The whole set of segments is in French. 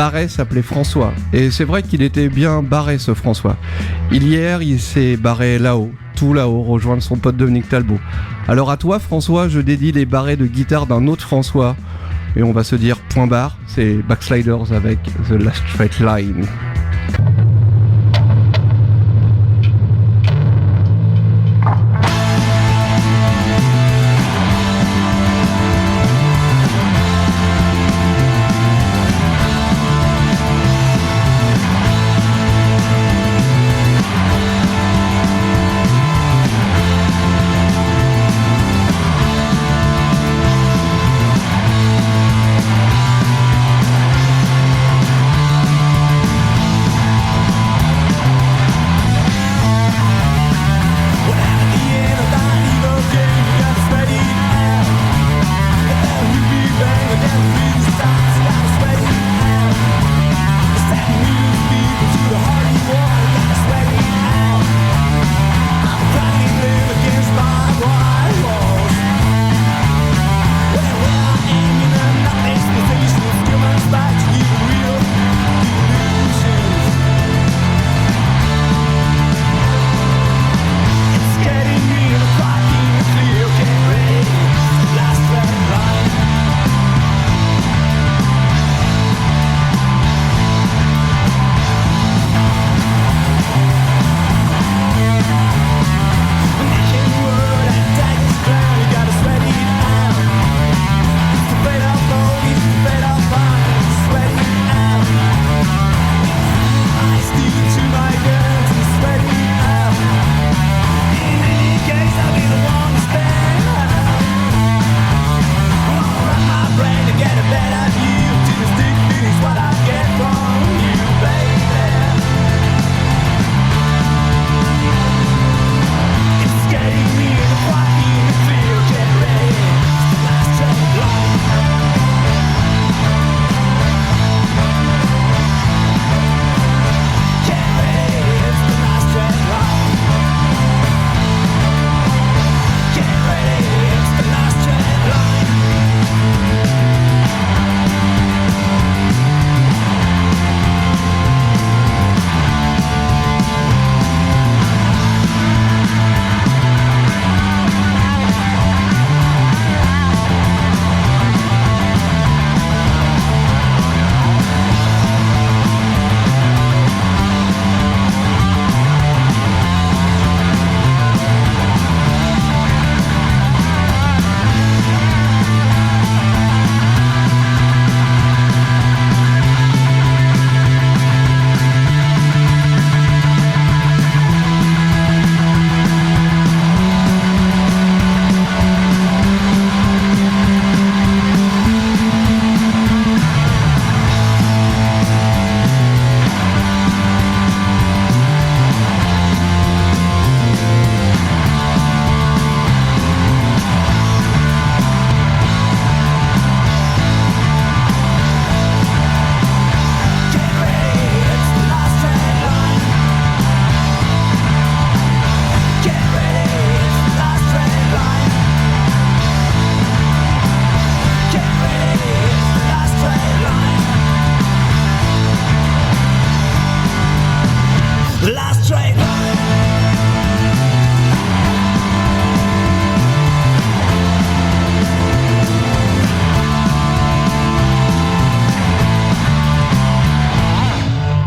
Barret s'appelait François. Et c'est vrai qu'il était bien barré, ce François. Hier, il s'est barré là-haut, tout là-haut, rejoindre son pote Dominique Talbot. Alors à toi, François, je dédie les barrets de guitare d'un autre François. Et on va se dire point barre, c'est Backsliders avec The Last Straight Line.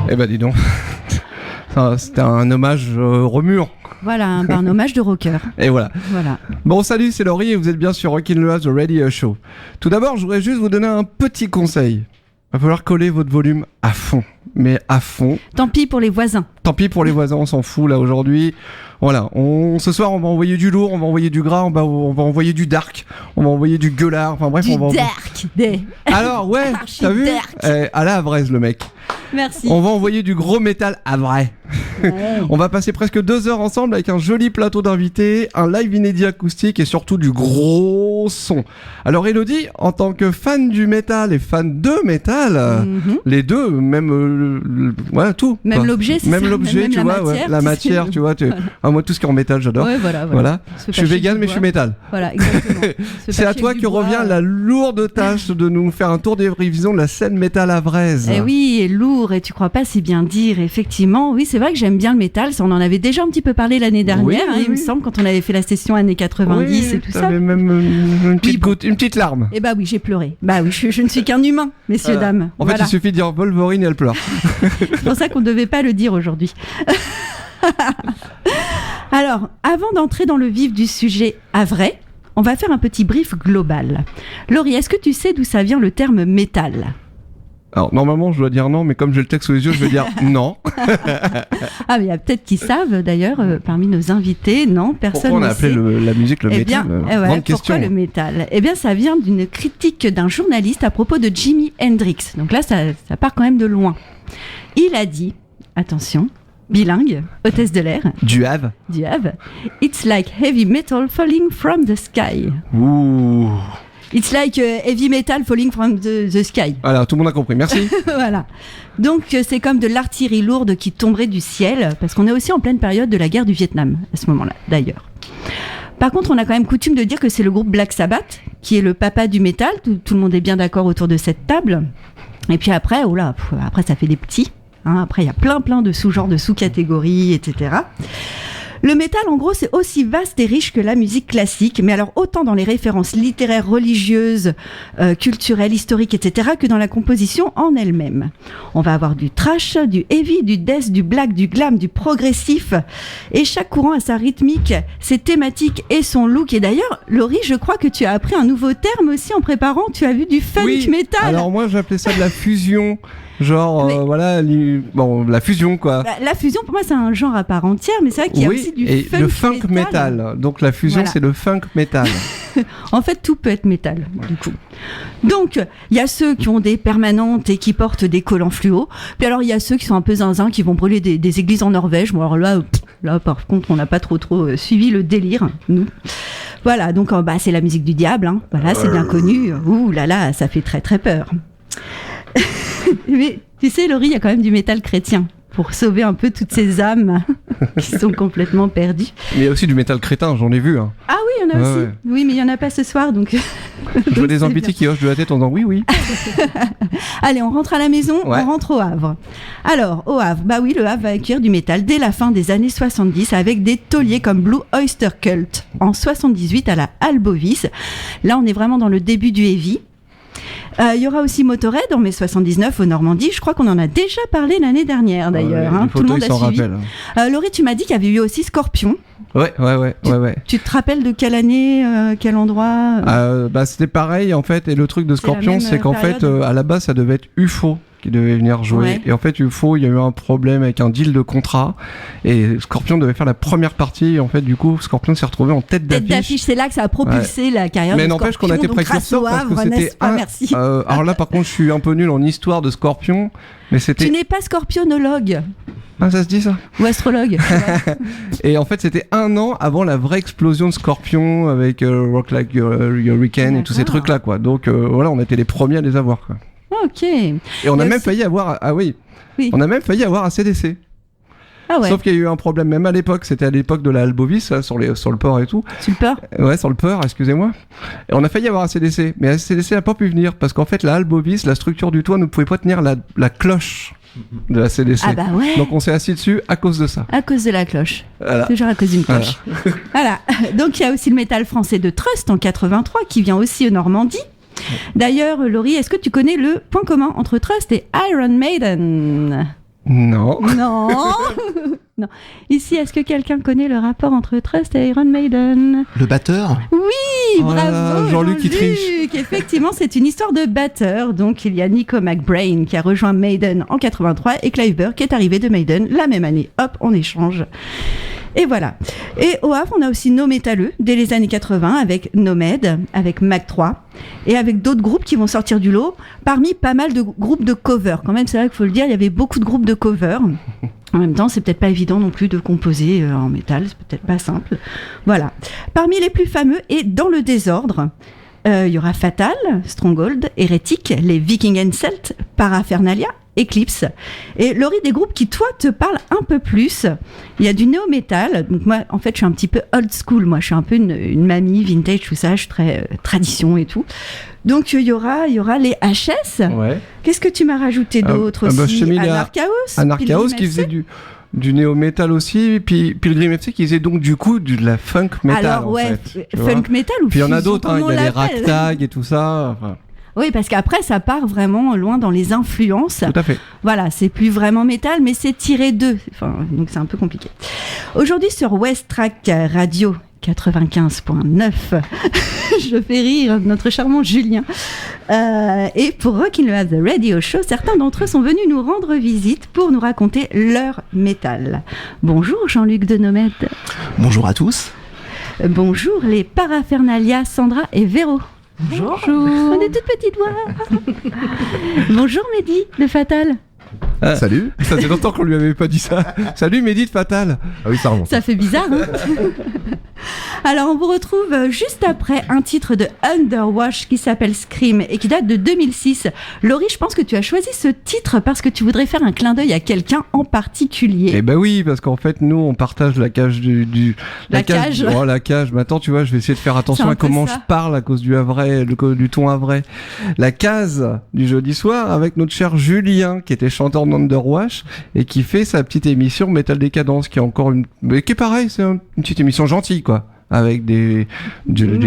Eh ben dis donc, c'était un hommage Remur. Voilà, un hommage de rocker. Et voilà. Voilà. Bon, salut, c'est Laurie et vous êtes bien sur Rockin' Loa, The Radio Show. Tout d'abord, je voudrais juste vous donner un petit conseil. Il va falloir coller votre volume à fond, mais à fond. Tant pis pour les voisins. Tant pis pour les voisins, on s'en fout là aujourd'hui. Voilà, ce soir on va envoyer du lourd, on va envoyer du gras, on va envoyer du dark, on va envoyer du gueulard, enfin bref, du on va... dark. Alors ouais, t'as vu, à la Havraise le mec. Merci. On va envoyer du gros métal à vrai. On va passer presque 2 heures ensemble avec un joli plateau d'invités, un live inédit acoustique et surtout du gros son. Alors Elodie, en tant que fan du métal et fan de métal, les deux, même voilà tout. Même quoi. l'objet, c'est même ça. l'objet, Même tu la vois, matière, la tu matière, sais. tu vois. Moi, tout ce qui est en métal, j'adore. Ouais, voilà. Je suis vegan, mais je suis métal. Voilà, exactement. C'est à toi que revient la lourde tâche de nous faire un tour des révisions de la scène métal havraise. Eh oui, et lourd, et tu crois pas si bien dire, effectivement. Oui, c'est vrai que j'aime bien le métal, ça, on en avait déjà un petit peu parlé l'année dernière, Oui, il me semble, quand on avait fait la session années 90 et tout ça. T'avais même une petite goutte, une petite larme. Eh bah oui, j'ai pleuré. Bah oui, je ne suis qu'un humain, messieurs, dames. En fait, Voilà. il suffit de dire Wolverine et elle pleure. C'est pour ça qu'on ne devait pas le dire aujourd'hui. Alors, avant d'entrer dans le vif du sujet havrais, on va faire un petit brief global. Laurie, est-ce que tu sais d'où ça vient le terme métal ? Alors, normalement, je dois dire non, mais comme j'ai le texte sous les yeux, je vais dire non. Ah, mais il y a peut-être qui savent, d'ailleurs, parmi nos invités. Non, personne Pourquoi on ne a appelé sait. la musique le Eh métal bien, Grande pourquoi question. le métal ? Eh bien, ça vient d'une critique d'un journaliste à propos de Jimi Hendrix. Donc là, ça part quand même de loin. Il a dit, attention, bilingue, hôtesse de l'air, Du Havre. du Havre, It's like heavy metal falling from the sky. Ouh. It's like heavy metal falling from the sky. Voilà, tout le monde a compris. Merci. Voilà. Donc, c'est comme de l'artillerie lourde qui tomberait du ciel, parce qu'on est aussi en pleine période de la guerre du Vietnam, à ce moment-là, d'ailleurs. Par contre, on a quand même coutume de dire que c'est le groupe Black Sabbath, qui est le papa du métal. Tout le monde est bien d'accord autour de cette table. Et puis après, après ça fait des petits. Hein, après, il y a plein de sous-genres, de sous-catégories, etc. Le métal, en gros, c'est aussi vaste et riche que la musique classique, mais alors autant dans les références littéraires, religieuses, culturelles, historiques, etc., que dans la composition en elle-même. On va avoir du trash, du heavy, du death, du black, du glam, du progressif, et chaque courant a sa rythmique, ses thématiques et son look. Et d'ailleurs, Laurie, je crois que tu as appris un nouveau terme aussi en préparant, tu as vu du funk Oui, metal. alors moi, j'appelais ça de la fusion. Genre, Mais- voilà, la fusion, quoi. Bah, la fusion, pour moi, c'est un genre à part entière, mais c'est vrai qu'il y a aussi du et funk le funk metal. Donc la fusion, Voilà. c'est le funk metal. En fait, tout peut être métal, du coup. Donc, il y a ceux qui ont des permanentes et qui portent des collants fluo. Puis alors, il y a ceux qui sont un peu zinzins, qui vont brûler des églises en Norvège. Bon, alors là, par contre, on n'a pas trop suivi le délire, nous. Voilà, donc c'est la musique du diable. Hein. Voilà, c'est bien connu. Ouh là là, ça fait très très peur. Mais tu sais, Laurie, il y a quand même du métal chrétien pour sauver un peu toutes ces âmes qui sont complètement perdues. Mais il y a aussi du métal crétin, j'en ai vu. Hein. Ah oui, il y en a Ouais, aussi. ouais. Oui, mais il n'y en a pas ce soir, donc... Je vois des ambitis qui hochent de la tête en disant oui, oui. Allez, on rentre à la maison, Ouais. on rentre au Havre. Alors, au Havre, bah oui, le Havre va accueillir du métal dès la fin des années 70 avec des tauliers comme Blue Oyster Cult en 78 à la Albovis. Là, on est vraiment dans le début du heavy. Il y aura aussi Motorhead en mai 79 au Normandie. Je crois qu'on en a déjà parlé l'année dernière d'ailleurs. Ouais, hein. les Tout le photos, monde ils a s'en suivi. rappellent. Laurie, tu m'as dit qu'il y avait eu aussi Scorpion. Ouais. Tu te rappelles de quelle année, quel endroit C'était pareil en fait, et le truc de C'est la Scorpion, même c'est qu'en fait, période. à la base, ça devait être UFO qui devait venir jouer. Ouais. Et en fait, UFO, il y a eu un problème avec un deal de contrat, et Scorpion devait faire la première partie, et en fait, du coup, Scorpion s'est retrouvé en tête Tête d'affiche. d'affiche, c'est là que ça a propulsé la carrière Mais de n'empêche qu'on a Scorpion. été Donc, grâce précurseurs au parce que Havre, c'était n'est-ce pas, merci. alors là, par contre, je suis un peu nul en histoire de Scorpion, mais Tu c'était. n'es pas scorpionologue Ah, ça se dit ça. ou astrologue. Et en fait, c'était 1 an avant la vraie explosion de Scorpion avec Rock Like Hurricane et tous ces D'accord. trucs-là, quoi. Donc voilà, on était les premiers à les avoir, quoi. Ok. Et on Il y a a même aussi- failli avoir. Ah oui. Oui. On a même failli avoir ACDC. Ah ouais, Sauf qu'il y a eu un problème, même à l'époque. C'était à l'époque de la Albovis, là, sur le port et tout. tu le peur Ouais, sur le port, excusez-moi. Et on a failli avoir ACDC. Mais ACDC n'a pas pu venir parce qu'en fait, la Albovis, la structure du toit ne pouvait pas tenir la cloche de la CDC. Ah bah ouais, Donc on s'est assis dessus à cause de ça. à cause de la cloche. Voilà. Toujours à cause d'une cloche. Voilà. Donc il y a aussi le métal français de Trust en 83 qui vient aussi au Normandie. D'ailleurs, Laurie, est-ce que tu connais le point commun entre Trust et Iron Maiden ? Non. Non. Non. Ici, est-ce que quelqu'un connaît le rapport entre Trust et Iron Maiden ? Le batteur? Oui, Oh là bravo là, Jean-Luc qui triche. Effectivement, c'est une histoire de batteur. Donc, il y a Nico McBrain qui a rejoint Maiden en 83 et Clive Burr qui est arrivé de Maiden la même année. Hop, on échange. Et voilà. Et au Havre, on a aussi nos métalleux dès les années 80 avec Nomad, avec Mac 3 et avec d'autres groupes qui vont sortir du lot parmi pas mal de groupes de covers. Quand même, c'est vrai qu'il faut le dire, il y avait beaucoup de groupes de covers. En même temps, c'est peut-être pas évident non plus de composer en métal, c'est peut-être pas simple. Voilà. Parmi les plus fameux et dans le désordre, il y aura Fatal, Stronghold, Heretic, les Viking and Celt, Paraphernalia, Eclipse. Et Laurie, des groupes qui, toi, te parlent un peu plus. Il y a du néo-metal. Donc moi, en fait, je suis un petit peu old school. Moi, je suis un peu une mamie, vintage, tout ça. Je suis très tradition et tout. Donc, il y aura les HS. Ouais. Qu'est-ce que tu m'as rajouté d'autre aussi? Je t'ai mis Anarchaos. Anarchaos Pilgrim qui FC. faisait du néo-metal aussi, puis Pilgrim FC qui faisait donc du coup de la funk metal. Alors, en ouais, fait, tu vois. funk metal ou Puis il y en a fusion, d'autres, hein, comme il y a on les l'appelle. ragtag et tout ça. Enfin, Oui, parce qu'après, ça part vraiment loin dans les influences. tout à fait. Voilà, c'est plus vraiment métal, mais c'est tiré d'eux. Enfin, donc c'est un peu compliqué. Aujourd'hui, sur West Track Radio 95.9, je fais rire notre charmant Julien. Et pour Rockin' le Have the Radio Show, certains d'entre eux sont venus nous rendre visite pour nous raconter leur métal. Bonjour Jean-Luc de Nomade. Bonjour à tous. Bonjour les Paraphernalia, Sandra et Véro. Bonjour. On est toutes petites voix. Bonjour Mehdi de Fatal. Salut. Ça fait longtemps qu'on lui avait pas dit ça. Salut Mehdi de Fatal. Ah oui, ça remonte. Ça fait bizarre, hein. Alors, on vous retrouve juste après un titre de Underwash qui s'appelle Scream et qui date de 2006. Laurie, je pense que tu as choisi ce titre parce que tu voudrais faire un clin d'œil à quelqu'un en particulier. Eh ben oui, parce qu'en fait, nous, on partage la cage La cage. Oh, la cage. Maintenant, tu vois, je vais essayer de faire attention C'est un à peu comment ça. je parle à cause du havrais, du ton havrais. La case du jeudi soir avec notre cher Julien, qui était chanteur d'Underwash et qui fait sa petite émission Metal Décadence, qui est encore mais qui est pareil, c'est une petite émission gentille, quoi. Avec des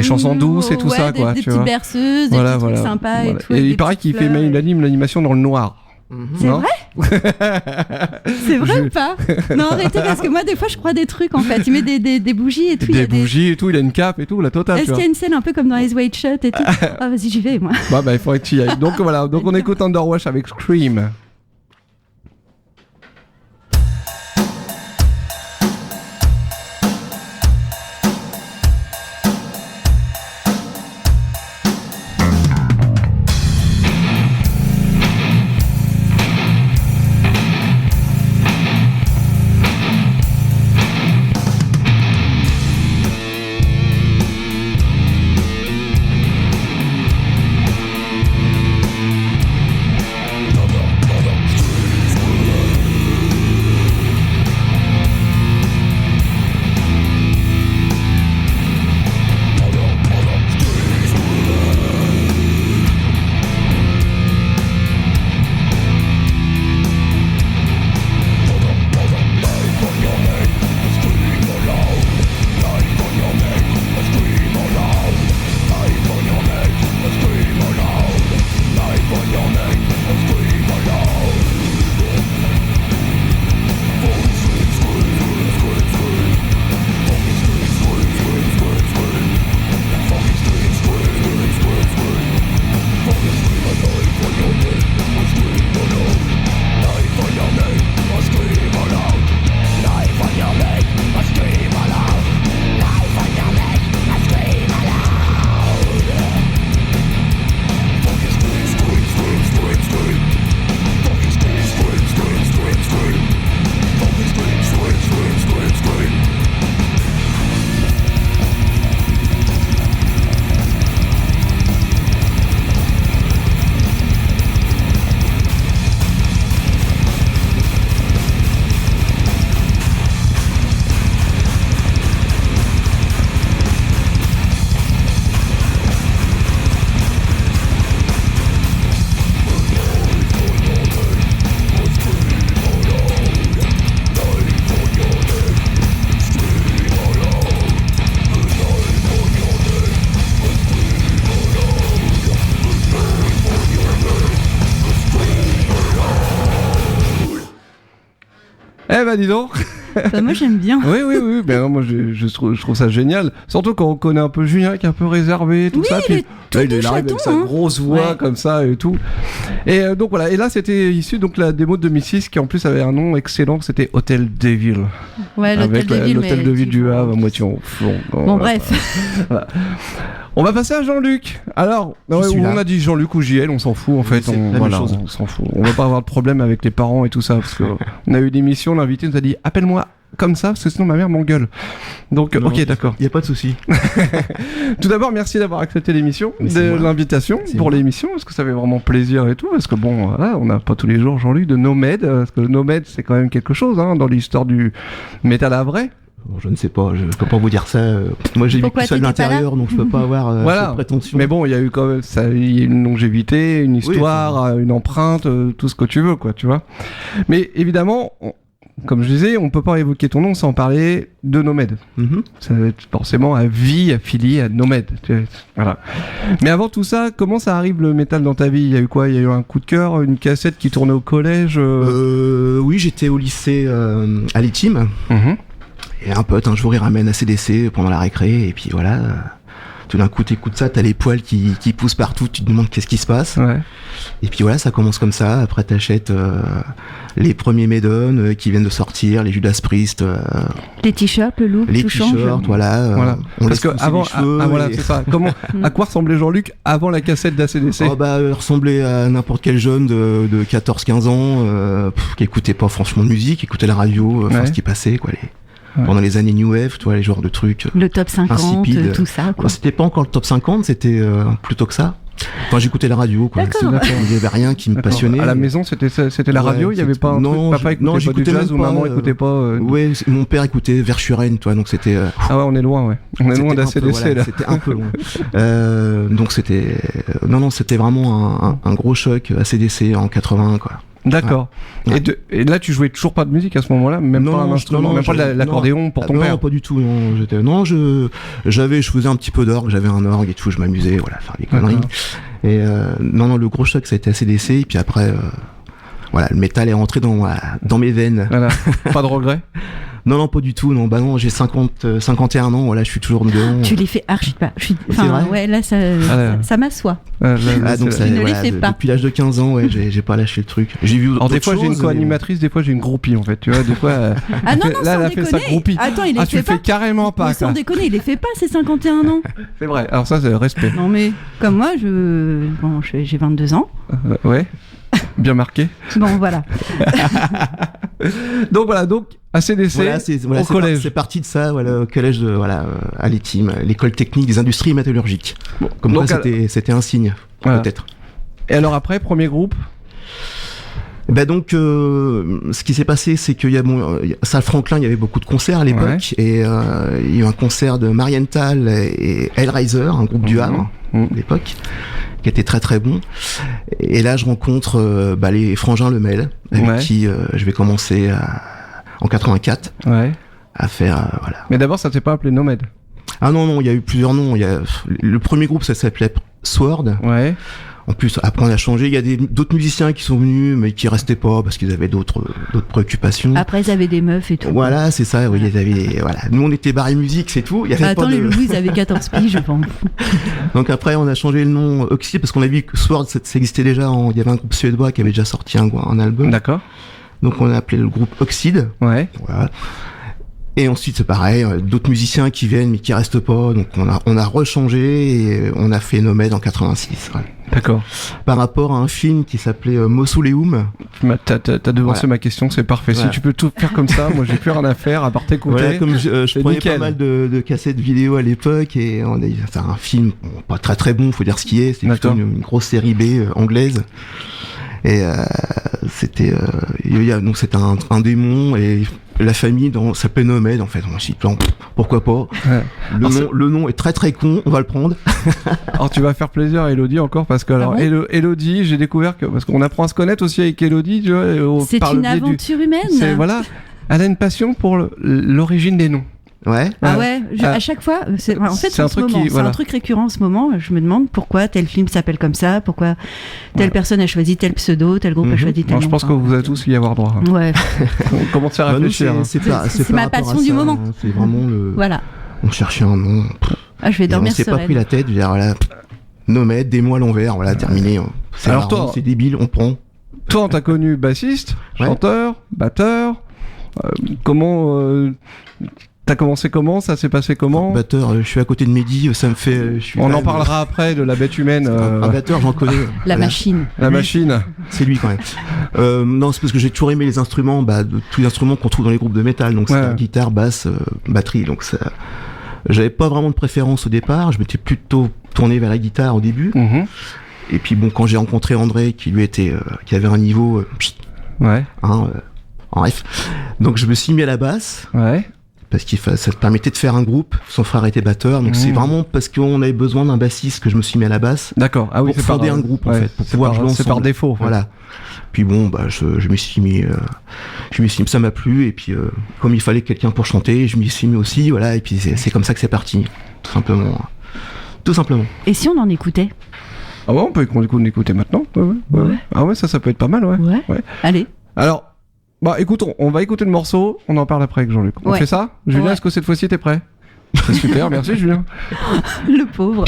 chansons douces et tout Ouais, ça, quoi. Des tu petites vois. berceuses, des petits trucs sympas et tout. Et avec il des paraît petites qu'il fait fleurs il anime l'animation dans le noir. C'est Non vrai C'est vrai ou pas? Non, arrêtez, parce que moi, des fois, je crois des trucs, en fait. Il met des bougies et tout. il y Des a bougies et tout, il a une cape et tout, la totale. Est-ce tu qu'il vois. y a une scène un peu comme dans Eyes Wide Shut et tout? Ah, vas-y, j'y vais, moi. Bah, il faudrait que tu y ailles. Donc voilà, donc on écoute Underwash avec Scream. Eh ben dis donc. Enfin, moi j'aime bien. Oui, ben non, moi je trouve ça génial. Surtout quand on connaît un peu Julien qui est un peu réservé, tout ça. Puis là, il arrive avec sa grosse voix comme ça et tout. Et donc voilà, et là c'était issu donc la démo de 2006 qui en plus avait un nom excellent, c'était Hotel Devil. Ouais, l'Hôtel de Ville. L'Hôtel de Ville du Havre à moitié en fond. Bon, bref. Voilà. On va passer à Jean-Luc. Alors, on a dit Jean-Luc ou JL, on s'en fout en fait. On s'en fout. On va pas avoir de problème avec les parents et tout ça parce que on a eu une émission, l'invité nous a dit appelle-moi comme ça parce que sinon ma mère m'engueule. Donc non, ok, d'accord. Il y a pas de souci. Tout d'abord, merci d'avoir accepté l'émission, l'invitation pour l'émission parce que ça fait vraiment plaisir et tout parce que bon, voilà, on n'a pas tous les jours Jean-Luc de Nomad parce que Nomad c'est quand même quelque chose dans l'histoire du métal à vrai. Bon, je ne sais pas, je peux pas vous dire ça. Moi j'ai vécu ça de l'intérieur, donc je peux pas avoir cette prétention. Mais bon, il y a eu quand même il y a une longévité, une histoire, une empreinte, tout ce que tu veux, quoi, tu vois. Mais évidemment, comme je disais, on peut pas évoquer ton nom sans parler de Nomad. Ça va être forcément à vie affilié à Nomad. Voilà. Mais avant tout ça, comment ça arrive le métal dans ta vie ? Il y a eu quoi ? Il y a eu un coup de cœur, une cassette qui tournait au collège Oui, j'étais au lycée à l'ITIM. Et un pote un jour il ramène ACDC pendant la récré et puis voilà, tout d'un coup t'écoutes ça, t'as les poils qui poussent partout, tu te demandes qu'est-ce qui se passe. Et puis voilà, ça commence comme ça. Après t'achètes les premiers Maiden qui viennent de sortir, les Judas Priest, les t-shirts, le look, les tout t-shirts, change. voilà. On parce que avant, voilà, c'est ça. À quoi ressemblait Jean-Luc avant la cassette d'ACDC ? Il ressemblait à n'importe quel jeune de 14-15 ans qui écoutait pas franchement de musique, qui écoutait la radio, ce qui passait quoi. Pendant les années New Wave, tu vois, les genres de trucs. Le top 50, insipide. Tout ça, quoi. C'était pas encore le top 50, c'était plutôt que ça. Enfin, j'écoutais la radio, quoi. D'accord. Il y avait rien qui me passionnait. À la maison, c'était la radio, il y avait pas un truc, papa écoutait pas du jazz ou maman écoutait pas. Ouais, mon père écoutait Verschuren, toi, donc c'était. Ah ouais, on est loin, ouais. On est loin d'ACDC, là. C'était un peu loin. Donc c'était. Non, c'était vraiment un gros choc ACDC en 81, quoi. D'accord. Ouais. Et là, tu jouais toujours pas de musique à ce moment-là, même pas un instrument, même pas l'accordéon pour ton père. Non, pas du tout. Je faisais un petit peu d'orgue, j'avais un orgue et tout, je m'amusais, voilà, faire des conneries. Et le gros choc, ça a été ACDC. Et puis après, le métal est rentré dans mes veines. Voilà. Pas de regret. Non, pas du tout. Non, j'ai 51 ans. Voilà, je suis toujours dedans. Tu les fais archi pas. C'est vrai. Ouais, là, ça m'assoit. Donc ça, ne les fais pas. Depuis l'âge de 15 ans, j'ai pas lâché le truc. J'ai vu. Alors des fois, j'ai une co-animatrice, des fois, j'ai une groupie en fait. Tu vois, des fois. Non, là, elle a fait sa groupie. Attends, il les fait tu le fais carrément pas. Sans déconner, il les fait pas, ces 51 ans. C'est vrai. Alors ça, c'est le respect. Non mais comme moi, j'ai 22 ans. Ouais. Bien marqué. Bon, voilà. donc ACDC au collège. C'est parti de ça, voilà, au collège à l'ITIM, l'école technique des industries métallurgiques. Bon, comme donc quoi, c'était un signe, peut-être. Et alors après, premier groupe. Ce qui s'est passé, c'est qu'il y a salle Franklin, il y avait beaucoup de concerts à l'époque, et il y a eu un concert de Marienthal et Hellraiser, un groupe du Havre à l'époque, qui était très très bon. Et là, je rencontre les frangins Lemel, avec qui je vais commencer en 84 à faire Mais d'abord, ça s'est pas appelé Nomad. Ah non, il y a eu plusieurs noms. Le premier groupe, ça s'appelait Sword. En plus, après on a changé. Il y a d'autres musiciens qui sont venus, mais qui restaient pas parce qu'ils avaient d'autres préoccupations. Après, ils avaient des meufs et tout. Voilà, c'est ça. Oui, ils avaient. Nous, on était barré musique, c'est tout. Il y avait les Louis, ils avaient 14 piges, je pense. Donc après, on a changé le nom Oxy parce qu'on a vu que Sword, ça existait déjà. Il y avait un groupe suédois qui avait déjà sorti un album. D'accord. Donc on a appelé le groupe Oxide. Ouais. Voilà. Et ensuite, c'est pareil, d'autres musiciens qui viennent mais qui restent pas. Donc on a rechangé et on a fait Nomad en 86. Ouais. D'accord. Par rapport à un film qui s'appelait Mausoleum. T'as devancé ma question, c'est parfait. Si tu peux tout faire comme ça, moi j'ai plus rien à faire à part t'écouter. Voilà, comme je prenais pas mal de cassettes vidéo à l'époque et c'est un film pas très très bon, faut dire ce qui est. C'était plutôt une grosse série B anglaise. Et c'était un démon et la famille s'appelait Nomad en fait. On s'y plante, pourquoi pas. Le nom est très très con, on va le prendre. Alors tu vas faire plaisir à Elodie encore parce que Elodie, j'ai découvert que parce qu'on apprend à se connaître aussi avec Elodie, tu vois, c'est une aventure humaine. Elle a une passion pour l'origine des noms. Ouais. Ah ouais, à chaque fois, en fait, c'est un truc récurrent en ce moment. Je me demande pourquoi tel film s'appelle comme ça, pourquoi telle personne a choisi tel pseudo, tel groupe a choisi tel nom. Je pense que vous allez tous y avoir droit. Ouais. On commence à réfléchir. C'est ma passion du moment. C'est vraiment le. Voilà. On cherchait un nom. Ah, je vais dormir sereine. On s'est pas pris la tête. Je veux dire, voilà, Nomade, des mots à l'envers, voilà, terminé. Alors toi, c'est débile, on prend. Toi, on t'a connu bassiste, chanteur, batteur. Comment t'as commencé comment? Ça s'est passé comment? Batteur, je suis à côté de Mehdi, ça me fait. On en parlera après de la bête humaine. Un batteur, j'en connais. La machine. La machine. C'est lui quand même. Non, c'est parce que j'ai toujours aimé les instruments, de tous les instruments qu'on trouve dans les groupes de métal. Donc c'est guitare, basse, batterie. Donc ça. J'avais pas vraiment de préférence au départ. Je m'étais plutôt tourné vers la guitare au début. Et puis bon, quand j'ai rencontré André, qui lui était, qui avait un niveau. Bref. Donc je me suis mis à la basse. Ouais. Parce que ça te permettait de faire un groupe. Son frère était batteur, donc c'est vraiment parce qu'on avait besoin d'un bassiste que je me suis mis à la basse. D'accord. Ah oui, pour fonder un groupe en fait, pour pouvoir jouer ensemble. C'est par défaut. En fait. Voilà. Puis bon, je m'y suis mis, ça m'a plu et puis comme il fallait quelqu'un pour chanter, je m'y suis mis aussi, voilà. Et puis c'est comme ça que c'est parti, tout simplement. Et si on en écoutait? Ah ouais, on peut écouter maintenant. Ouais. Ah ouais, ça peut être pas mal, ouais. Allez. Alors. Écoute, on va écouter le morceau, on en parle après avec Jean-Luc. On fait ça? Julien, est-ce que cette fois-ci t'es prêt? C'est super, merci Julien. Le pauvre.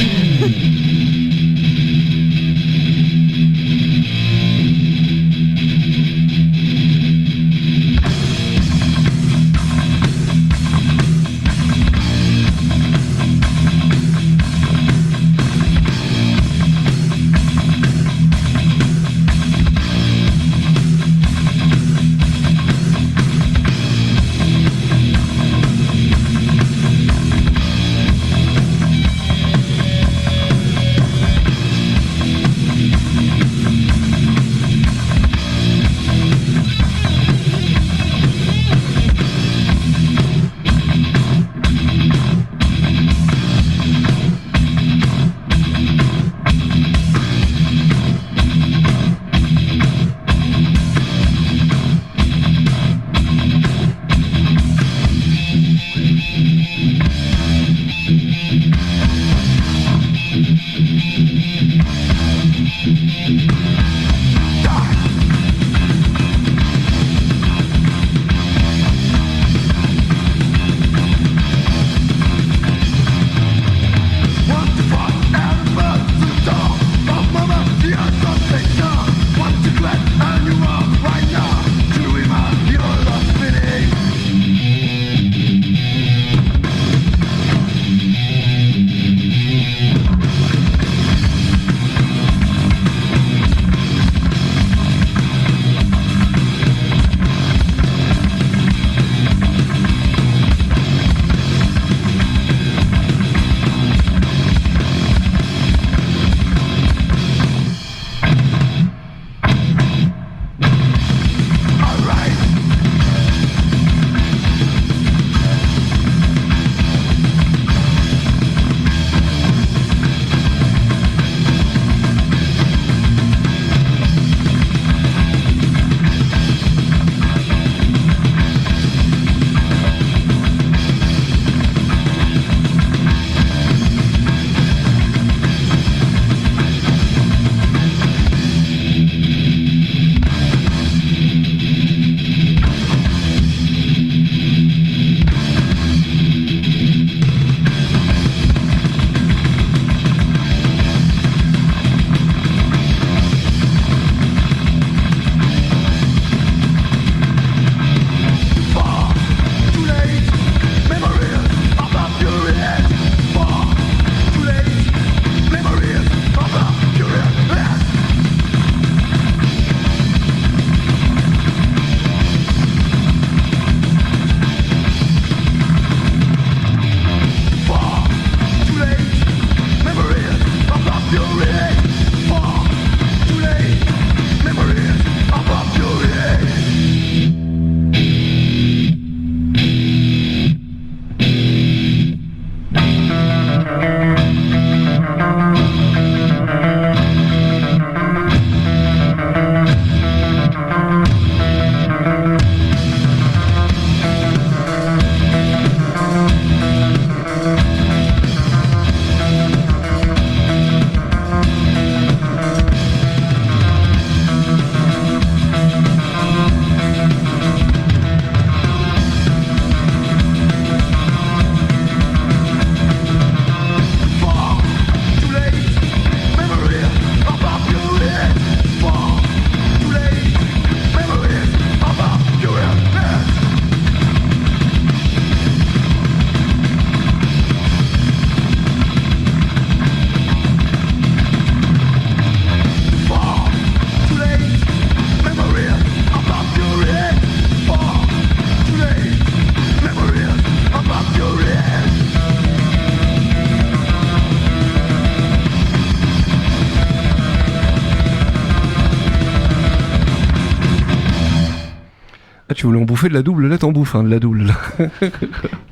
tu voulais en bouffer de la double, là t'en bouffes de la double. Là.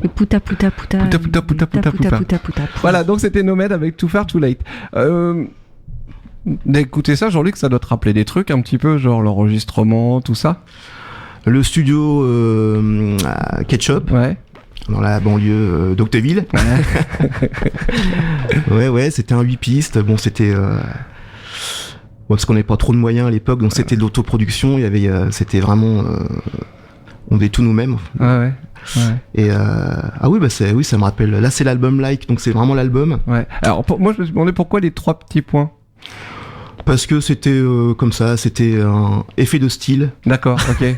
Le puta. Voilà, donc c'était Nomad avec Too Far Too Late. D'écouter ça, Jean-Luc, ça doit te rappeler des trucs un petit peu, genre l'enregistrement, tout ça. Le studio Ketchup. Ouais. Dans la banlieue d'Octeville. Ouais, c'était un 8 pistes. Bon, c'était... parce qu'on n'avait pas trop de moyens à l'époque, donc c'était de l'autoproduction. Il y avait, c'était vraiment... on faisait tout nous-mêmes. Ouais. Et oui, ça me rappelle. Là, c'est l'album Like, donc c'est vraiment l'album. Ouais. Alors, moi, je me suis demandé pourquoi les 3 petits points. Parce que c'était comme ça, c'était un effet de style. D'accord, ok.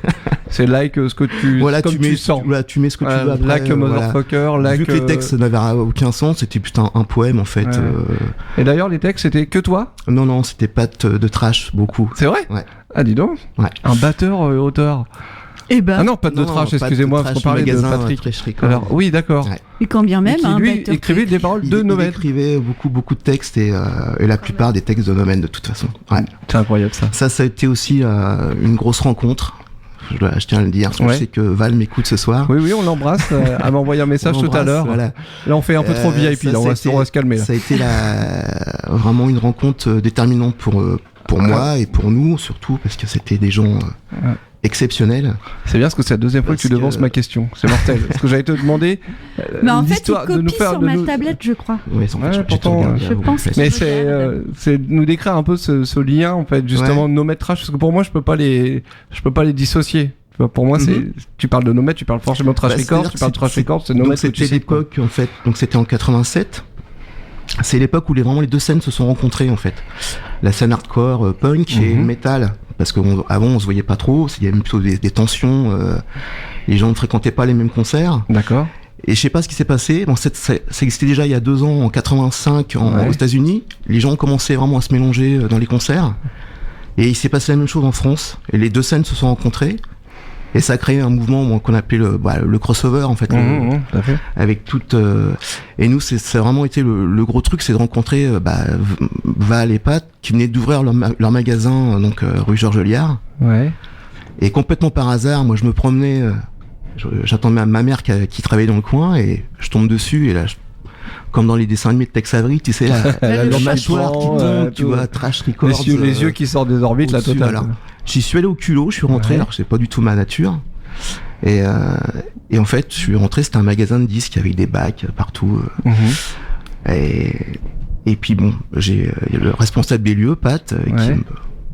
C'est like ce que tu, voilà, comme tu sens. Voilà, tu mets ce que tu veux après. Like motherfucker, like... Vu que les textes n'avaient aucun sens, c'était putain un poème en fait. Ouais. Et d'ailleurs, les textes, c'était que toi ? Non, c'était pas de trash, beaucoup. C'est vrai ? Ouais. Ah, dis donc. Ouais. Un batteur auteur. Eh ben. Ah non, pas de trash, excusez-moi, faut parler de Patrick. Alors, oui, d'accord. Ouais. Et quand bien même, qui, lui, écrivait des paroles de Nomad. Il écrivait beaucoup de textes et la plupart des textes de Nomad de toute façon. Ouais. C'est incroyable ça. Ça a été aussi une grosse rencontre. Je tiens à le dire, parce que je sais que Val m'écoute ce soir. Oui, on l'embrasse. Elle m'a envoyé un message tout à l'heure. Voilà. Là, on fait un peu trop VIP, là, on va se calmer. Là. Ça a été vraiment une rencontre déterminante pour moi et pour nous, surtout, parce que c'était des gens exceptionnels. C'est bien, parce que c'est la deuxième fois que tu devances ma question. C'est mortel. Parce que j'allais te demander. Mais en fait, il copie sur ma tablette, je crois. Oui, pourtant, je pense. Mais c'est nous décrire un peu ce lien, en fait, justement, Nomad Trash, parce que pour moi, je peux pas les dissocier. Pour moi, tu parles de Nomad, tu parles forcément de Trash Records, tu parles de Trash Records, c'est Nomad. C'était l'époque, en fait, donc c'était en 87. C'est l'époque où vraiment les deux scènes se sont rencontrées, en fait. La scène hardcore, punk et metal. Parce qu'avant, on se voyait pas trop, il y avait plutôt des tensions, les gens ne fréquentaient pas les mêmes concerts. D'accord. Et je sais pas ce qui s'est passé, bon, ça existait déjà il y a 2 ans, en 85, aux États-Unis. Les gens ont commencé vraiment à se mélanger dans les concerts. Et il s'est passé la même chose en France. Et les deux scènes se sont rencontrées. Et ça a créé un mouvement qu'on appelait le crossover, en fait. Avec toute... et nous, c'est vraiment été le gros truc, c'est de rencontrer Val et Pat, qui venaient d'ouvrir leur magasin, donc rue Georges Liard. Ouais. Et complètement par hasard, moi, je me promenais... j'attendais ma mère qui travaillait dans le coin, et je tombe dessus, et là... Comme dans les dessins animés de Tex Avery, tu sais, la mâchoire qui tombe, tu vois, Trash Records. Les yeux qui sortent des orbites, la totale. Alors, j'y suis allé au culot, je suis rentré, alors c'est pas du tout ma nature. Et en fait, je suis rentré, c'était un magasin de disques avec des bacs partout. Et puis bon, j'ai le responsable des lieux, Pat,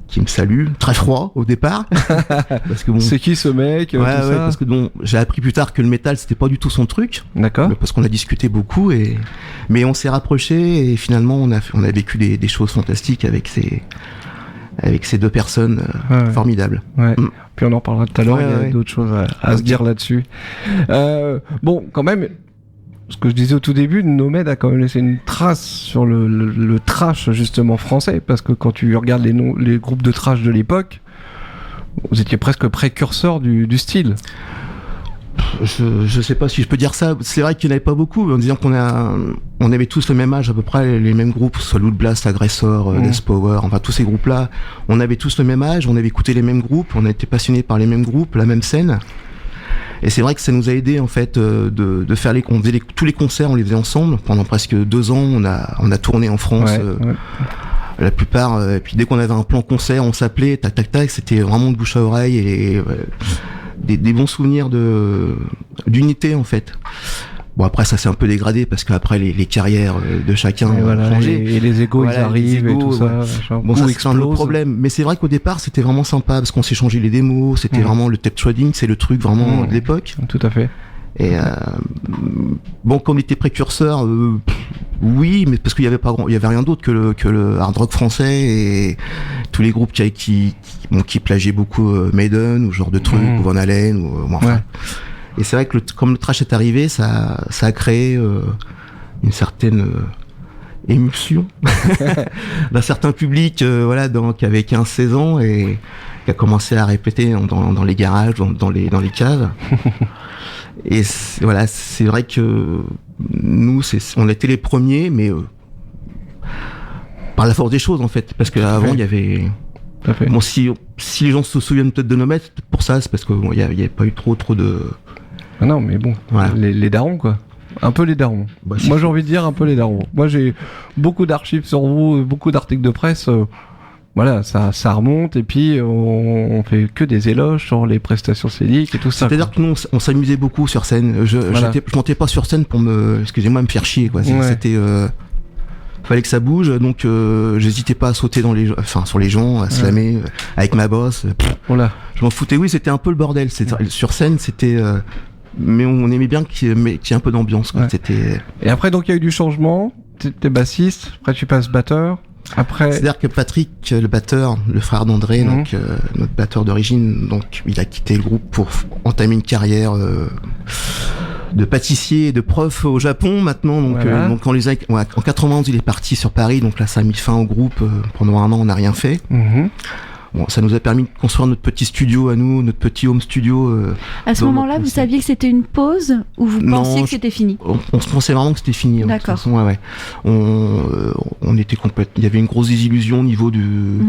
qui me salue, très froid au départ. Parce que bon, c'est qui ce mec tout ça parce que bon, j'ai appris plus tard que le métal c'était pas du tout son truc. D'accord. Parce qu'on a discuté beaucoup mais on s'est rapprochés et finalement on a vécu des choses fantastiques avec ces deux personnes formidables. Ouais. Puis on en parlera tout à l'heure, il y a d'autres choses à se dire là-dessus. Bon, quand même, ce que je disais au tout début, Nomad a quand même laissé une trace sur le trash justement français, parce que quand tu regardes les groupes de trash de l'époque, vous étiez presque précurseur du style. Je sais pas si je peux dire ça. C'est vrai qu'il n'y en avait pas beaucoup, en disant on avait tous le même âge, à peu près les mêmes groupes, soit Loot Blast, Aggressor, Death Power, enfin tous ces groupes-là. On avait tous le même âge, on avait écouté les mêmes groupes, on a été passionnés par les mêmes groupes, la même scène. Et c'est vrai que ça nous a aidé en fait de faire tous les concerts, on les faisait ensemble pendant presque 2 ans. On a tourné en France. La plupart. Et puis dès qu'on avait un plan concert, on s'appelait tac tac tac. C'était vraiment de bouche à oreille et des bons souvenirs d'unité en fait. Bon après ça s'est un peu dégradé parce qu'après les carrières de chacun ont changé. Et les égos ils arrivent et tout ça. Bon ça c'est un autre problème. Mais c'est vrai qu'au départ c'était vraiment sympa parce qu'on s'est changé les démos, c'était vraiment le tape trading, c'est le truc vraiment de l'époque. Tout à fait. Et bon qu'on était précurseur, oui, mais parce qu'il y avait rien d'autre que le hard rock français et tous les groupes qui plagiaient beaucoup Maiden ou ce genre de trucs, ou Van Halen ou enfin. Et c'est vrai que comme le trash est arrivé, ça a créé une certaine émulsion d'un certain public qui avait 15-16 ans et qui a commencé à répéter dans les garages, dans les caves. Et c'est vrai que nous, on était les premiers, mais par la force des choses en fait, parce qu'avant il y avait Bon, si les gens se souviennent peut-être de Nomade, pour ça, c'est parce qu'il n'y avait pas eu trop de... Ah non, mais bon, voilà. Les darons, quoi. Un peu les darons. Bah, moi, j'ai envie de dire un peu les darons. Moi, j'ai beaucoup d'archives sur vous, beaucoup d'articles de presse. Voilà, ça remonte, et puis on fait que des éloges sur les prestations scéniques et tout ça. C'est-à-dire que nous, on s'amusait beaucoup sur scène. Je montais pas sur scène pour me faire chier, quoi. C'était... fallait que ça bouge, donc j'hésitais pas à sauter sur les gens, à slammer avec ma bosse. Je m'en foutais. Oui, c'était un peu le bordel. Sur scène, c'était... mais on aimait bien qu'il y ait un peu d'ambiance, quoi. C'était... Et après, donc, il y a eu du changement. T'es bassiste, après tu passes batteur. Après... C'est-à-dire que Patrick, le batteur, le frère d'André, donc notre batteur d'origine, donc il a quitté le groupe pour entamer une carrière de pâtissier et de prof au Japon maintenant. Donc, donc en 91, il est parti sur Paris, donc là ça a mis fin au groupe. Pendant un an, on n'a rien fait. Bon, ça nous a permis de construire notre petit studio à nous, notre petit home studio. À ce moment-là, vous saviez que c'était une pause ou vous pensiez que c'était fini ? On se pensait vraiment que c'était fini. D'accord. De toute façon, ouais. On était complètement. Il y avait une grosse désillusion au niveau du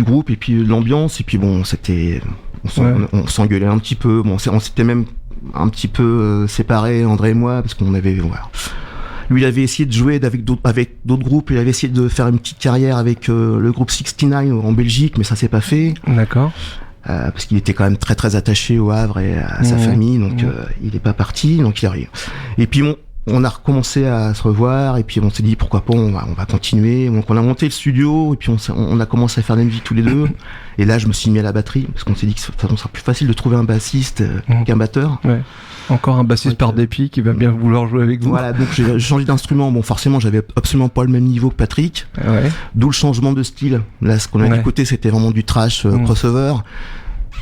groupe et puis l'ambiance. Et puis bon, on s'engueulait un petit peu. Bon, on s'était même un petit peu séparés, André et moi, parce qu'on avait. Voilà. Lui, il avait essayé de jouer avec d'autres groupes. Il avait essayé de faire une petite carrière avec le groupe 69 en Belgique, mais ça s'est pas fait. D'accord. Parce qu'il était quand même très très attaché au Havre et à sa famille, donc il est pas parti. Donc il arrive. Et puis on a recommencé à se revoir, et puis on s'est dit pourquoi pas, on va continuer. Donc on a monté le studio, et puis on a commencé à faire des musiques tous les deux. Et là, je me suis mis à la batterie, parce qu'on s'est dit que de toute façon, ça sera plus facile de trouver un bassiste qu'un batteur. Ouais. Encore un bassiste par dépit qui va bien vouloir jouer avec vous. Voilà, donc j'ai changé d'instrument. Bon, forcément, j'avais absolument pas le même niveau que Patrick. Ouais. D'où le changement de style. Là, ce qu'on a écouté, c'était vraiment du trash crossover.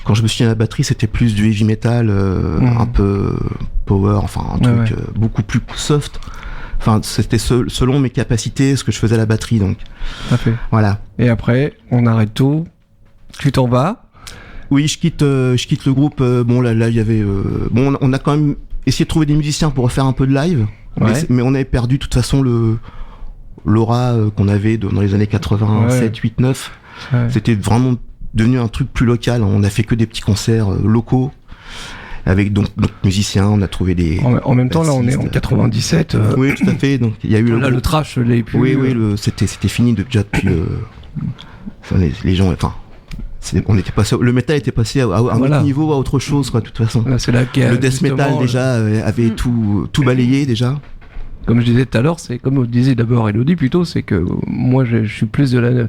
Quand je me suis mis à la batterie, c'était plus du heavy metal, un peu power, enfin un truc beaucoup plus soft. Enfin, c'était selon mes capacités, ce que je faisais à la batterie, donc. Tout à fait. Voilà. Et après, on arrête tout. Tu t'en vas. Oui, je quitte le groupe. Bon, là, il y avait. Bon, on a quand même essayé de trouver des musiciens pour refaire un peu de live, mais on avait perdu de toute façon l'aura qu'on avait dans les années 87, 8, 9. Ouais. C'était vraiment devenu un truc plus local. On a fait que des petits concerts locaux avec donc d'autres musiciens. On a trouvé des. En même temps, là, on est en 97. Oui, tout à fait. Donc il y a eu le trash, les plus. Oui, c'était fini déjà depuis. Les gens, enfin. On était passé, le métal était passé à un autre niveau, à autre chose, quoi, de toute façon. Là, c'est là le death metal déjà avait tout balayé déjà. Comme je disais tout à l'heure, c'est comme disait d'abord Elodie plutôt, c'est que moi je suis plus de le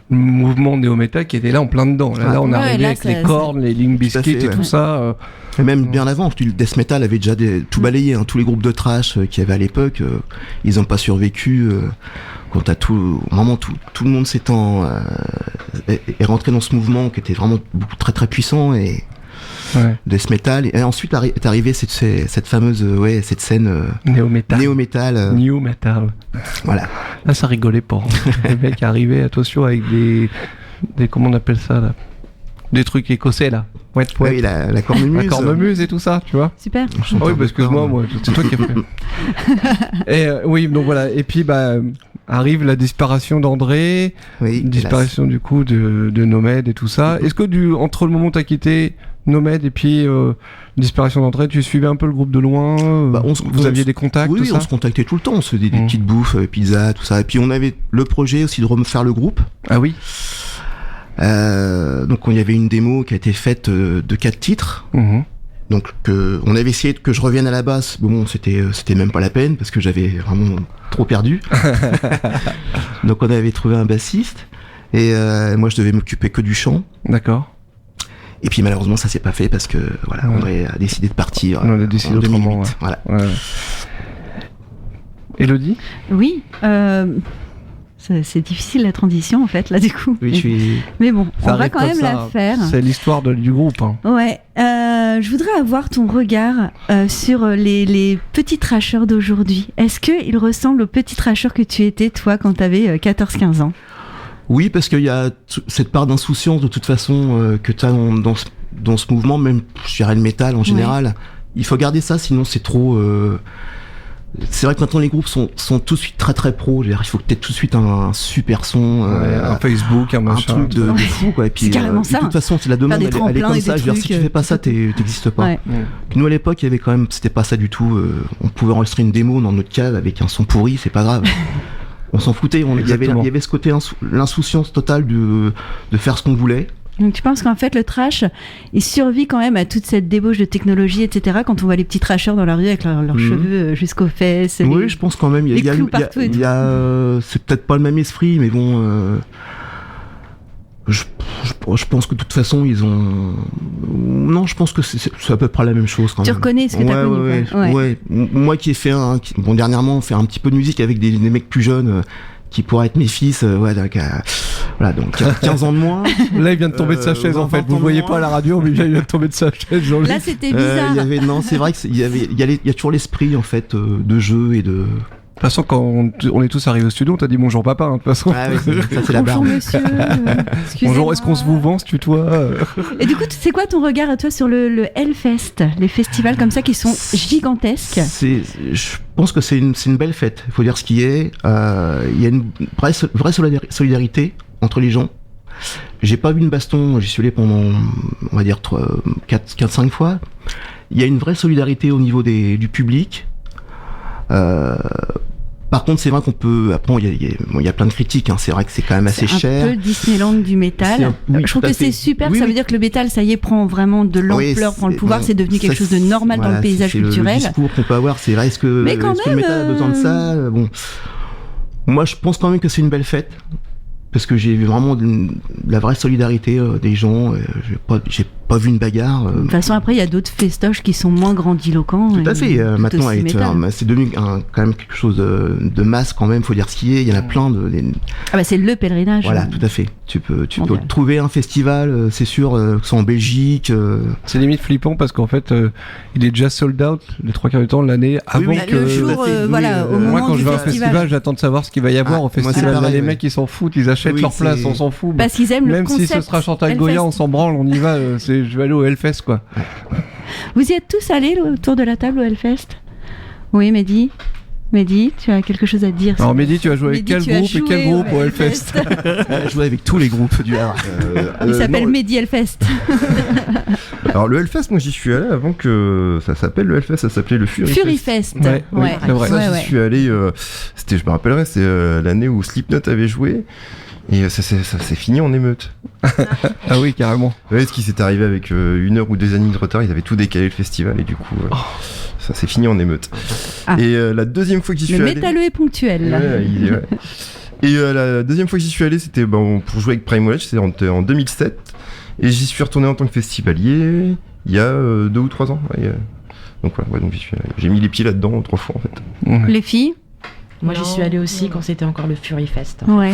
mouvement néo-metal qui était là en plein dedans. Là on arrivait avec les Korn, les Limp Bizkit et tout ça. Et même bien avant, le death metal avait déjà tout balayé. Tous les groupes de trash qu'il y avait à l'époque, ils n'ont pas survécu. Quand vraiment tout le monde est rentré dans ce mouvement qui était vraiment très très puissant et death metal. Et ensuite est arrivée cette fameuse cette scène néo-metal. New metal. Voilà. Là ça rigolait pas. Les mecs arrivaient, attention, avec des comment on appelle ça là, des trucs écossais là. Oui, la cornemuse. La cornemuse et tout ça, tu vois. Super. Oui, parce que moi, c'est toi qui as fait. Et oui, donc voilà. Et puis arrive la disparition d'André, disparition du coup de Nomade et tout ça. Est-ce que entre le moment où t'as quitté Nomade et puis disparition d'André, tu suivais un peu le groupe de loin, vous aviez des contacts? Oui, tout ça, on se contactait tout le temps, on se faisait des petites bouffes, pizza, tout ça. Et puis on avait le projet aussi de refaire le groupe. Ah oui. Donc il y avait une démo qui a été faite de 4 titres. Donc on avait essayé que je revienne à la basse. Bon, c'était même pas la peine parce que j'avais vraiment trop perdu. Donc on avait trouvé un bassiste et moi je devais m'occuper que du chant. D'accord. Et puis malheureusement ça s'est pas fait parce que voilà, André a décidé de partir. On a décidé en 2008. Autrement, Voilà. Élodie ? Oui. C'est difficile la transition en fait là du coup. Oui, mais bon, on va quand même la faire. C'est l'histoire du groupe. Hein. Ouais. Je voudrais avoir ton regard sur les petits trashers d'aujourd'hui. Est-ce qu'ils ressemblent aux petits trashers que tu étais toi quand tu avais 14-15 ans ? Oui, parce qu'il y a cette part d'insouciance de toute façon que tu as dans ce mouvement, même je dirais le métal en général. Il faut garder ça, sinon c'est trop C'est vrai que maintenant les groupes sont tout de suite très très pro. Il faut peut-être tout de suite un super son, un Facebook, un machin, truc de fou quoi. Et puis c'est carrément ça. De toute façon, c'est la demande, elle est comme ça. Je veux dire, si tu fais pas ça, t'existes pas. Ouais. Puis nous à l'époque, il y avait quand même, c'était pas ça du tout. On pouvait enregistrer une démo dans notre cave avec un son pourri, c'est pas grave. On s'en foutait. Il y avait ce côté l'insouciance totale de faire ce qu'on voulait. Donc tu penses qu'en fait le trash il survit quand même à toute cette débauche de technologie, etc. Quand on voit les petits trashers dans la rue avec leurs cheveux jusqu'aux fesses. Oui, je pense quand même. Il y a c'est peut-être pas le même esprit, mais bon. Je pense que de toute façon ils ont. Non, je pense que c'est à peu près la même chose quand même. Tu reconnais ce que t'as connu. Ouais. Moi qui ai fait dernièrement faire un petit peu de musique avec des mecs plus jeunes. Qui pourraient être mes fils, donc 15 ans de moins. Là, il vient de tomber de sa chaise en fait. Vous ne voyez pas à la radio, mais il vient de tomber de sa chaise. Là, c'était bizarre. C'est vrai qu'il y a toujours l'esprit en fait de jeu et de. De toute façon, quand on est tous arrivés au studio, on t'a dit bonjour papa. De toute façon. Ah oui, ça c'est la barre. Bonjour monsieur. Bonjour, est-ce qu'on se vous vend, se tutoie Et du coup, c'est quoi ton regard à toi sur le Hellfest, les festivals comme ça qui sont gigantesques? Je pense que c'est une belle fête. Il faut dire ce qui est. Il y a une vraie solidarité entre les gens. J'ai pas vu une baston. J'y suis allé pendant, on va dire 4-5 fois. Il y a une vraie solidarité au niveau du public. Par contre, c'est vrai qu'on peut. Après, il y a plein de critiques. C'est vrai que c'est quand même assez cher. C'est un peu le Disneyland du métal. Je trouve que c'est super. Ça veut dire que le métal, ça y est, prend vraiment de l'ampleur, prend le pouvoir. C'est devenu quelque chose de normal dans le paysage culturel. Le discours qu'on peut avoir, c'est vrai. Est-ce que le métal a besoin de ça? Bon, moi, je pense quand même que c'est une belle fête. Parce que j'ai vu vraiment de la vraie solidarité des gens. J'ai pas vu une bagarre. De toute façon, après, il y a d'autres festoches qui sont moins grandiloquents. Tout à fait. Maintenant, c'est devenu quand même quelque chose de masse quand même. Faut dire ce qui est. Il y en a plein de. C'est le pèlerinage. Voilà, tout à fait. Tu peux trouver un festival, c'est sûr, que ce soit en Belgique. C'est limite flippant parce qu'en fait, il est déjà sold out les 3/4 du temps de l'année avant que. Le jour, au moment moi, quand je vais à un festival, festival, j'attends de savoir ce qu'il va y avoir au festival. Les mecs, ils s'en foutent, ils achètent leur place, on s'en fout. Parce qu'ils aiment le même concept. Même si ce sera Chantal Goya, on s'en branle, on y va. Je vais aller au Hellfest, quoi. Vous y êtes tous allés autour de la table au Hellfest? Oui, Mehdi, tu as quelque chose à dire? Alors Mehdi, tu as joué avec quel groupe au Hellfest? J'ai joué avec tous les groupes du Havre. Il s'appelle Mehdi Hellfest. Alors le Hellfest, moi j'y suis allé avant que ça s'appelle le Hellfest, ça s'appelait le Furyfest. Ouais, c'est vrai. Ça, j'y suis allé, je me rappellerai, c'est l'année où Slipknot avait joué. Et ça s'est fini en émeute. Ah oui, carrément. Ouais, ce qui s'est arrivé avec 1 heure ou 2 années de retard, ils avaient tout décalé le festival et du coup, ça s'est fini en émeute. Et la deuxième fois que j'y suis allé... Le métalleux est ponctuel. Ouais. Et la deuxième fois que j'y suis allé, c'était pour jouer avec Primal Edge, c'était en 2007. Et j'y suis retourné en tant que festivalier il y a 2 ou 3 ans. Donc voilà, donc j'ai mis les pieds là-dedans 3 fois en fait. Les filles? Moi j'y suis allée aussi quand c'était encore le Furyfest. Ouais.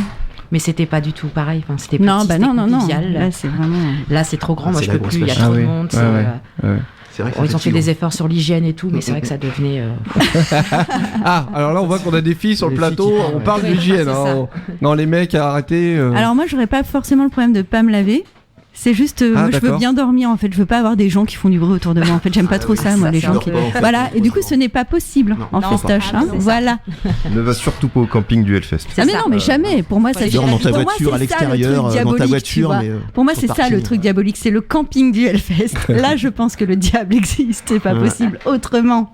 Mais c'était pas du tout pareil. Enfin, c'était petit, non. convivial. Là, c'est vraiment. Là, c'est trop grand. Moi, je peux plus. Il y a trop de monde. C'est vrai ils ont fait des efforts sur l'hygiène et tout, mais c'est vrai que ça devenait. Alors là, on voit qu'on a des filles sur le plateau. On parle d'hygiène. Non, les mecs, arrêtez. Alors moi, j'aurais pas forcément le problème de pas me laver. C'est juste, moi, je veux bien dormir, en fait. Je veux pas avoir des gens qui font du bruit autour de moi. En fait, j'aime pas trop ça, moi, les gens qui. Voilà. Et du coup, ce n'est pas possible en festoche. Voilà. Ne va surtout pas au camping du Hellfest. Ah mais non, mais jamais. Pour moi, ça. Dans ta voiture à l'extérieur, dans ta voiture. Pour moi, c'est ça le truc diabolique, c'est le camping du Hellfest. Là, je pense que le diable existe. C'est pas possible autrement.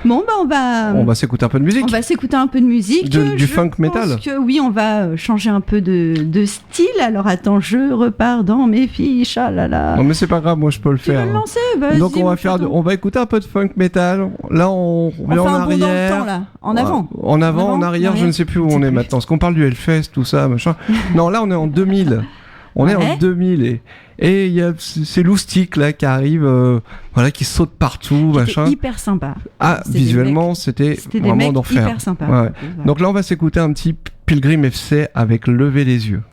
Bon, on va s'écouter un peu de musique. On va s'écouter un peu de musique. Du funk metal. Oui, on va changer un peu de style. Alors attends, je repars dans mes fiches, ah là là. Non mais c'est pas grave, moi je peux le faire. Tu veux le lancer? Vas-y. Donc on va écouter un peu de funk metal. Là on est en arrière. Dans le temps, là. En avant. En avant, en arrière, je ne sais plus où on est maintenant. Parce qu'on parle du Hellfest, tout ça, machin. Non, là on est en 2000. On est en 2000 et il y a ces loustiques là qui arrivent, qui sautent partout, machin. C'était hyper sympa. Ah, visuellement, c'était vraiment d'enfer. Hyper sympa. Ouais. Voilà. Donc là, on va s'écouter un petit Pilgrim FC avec Lever les yeux.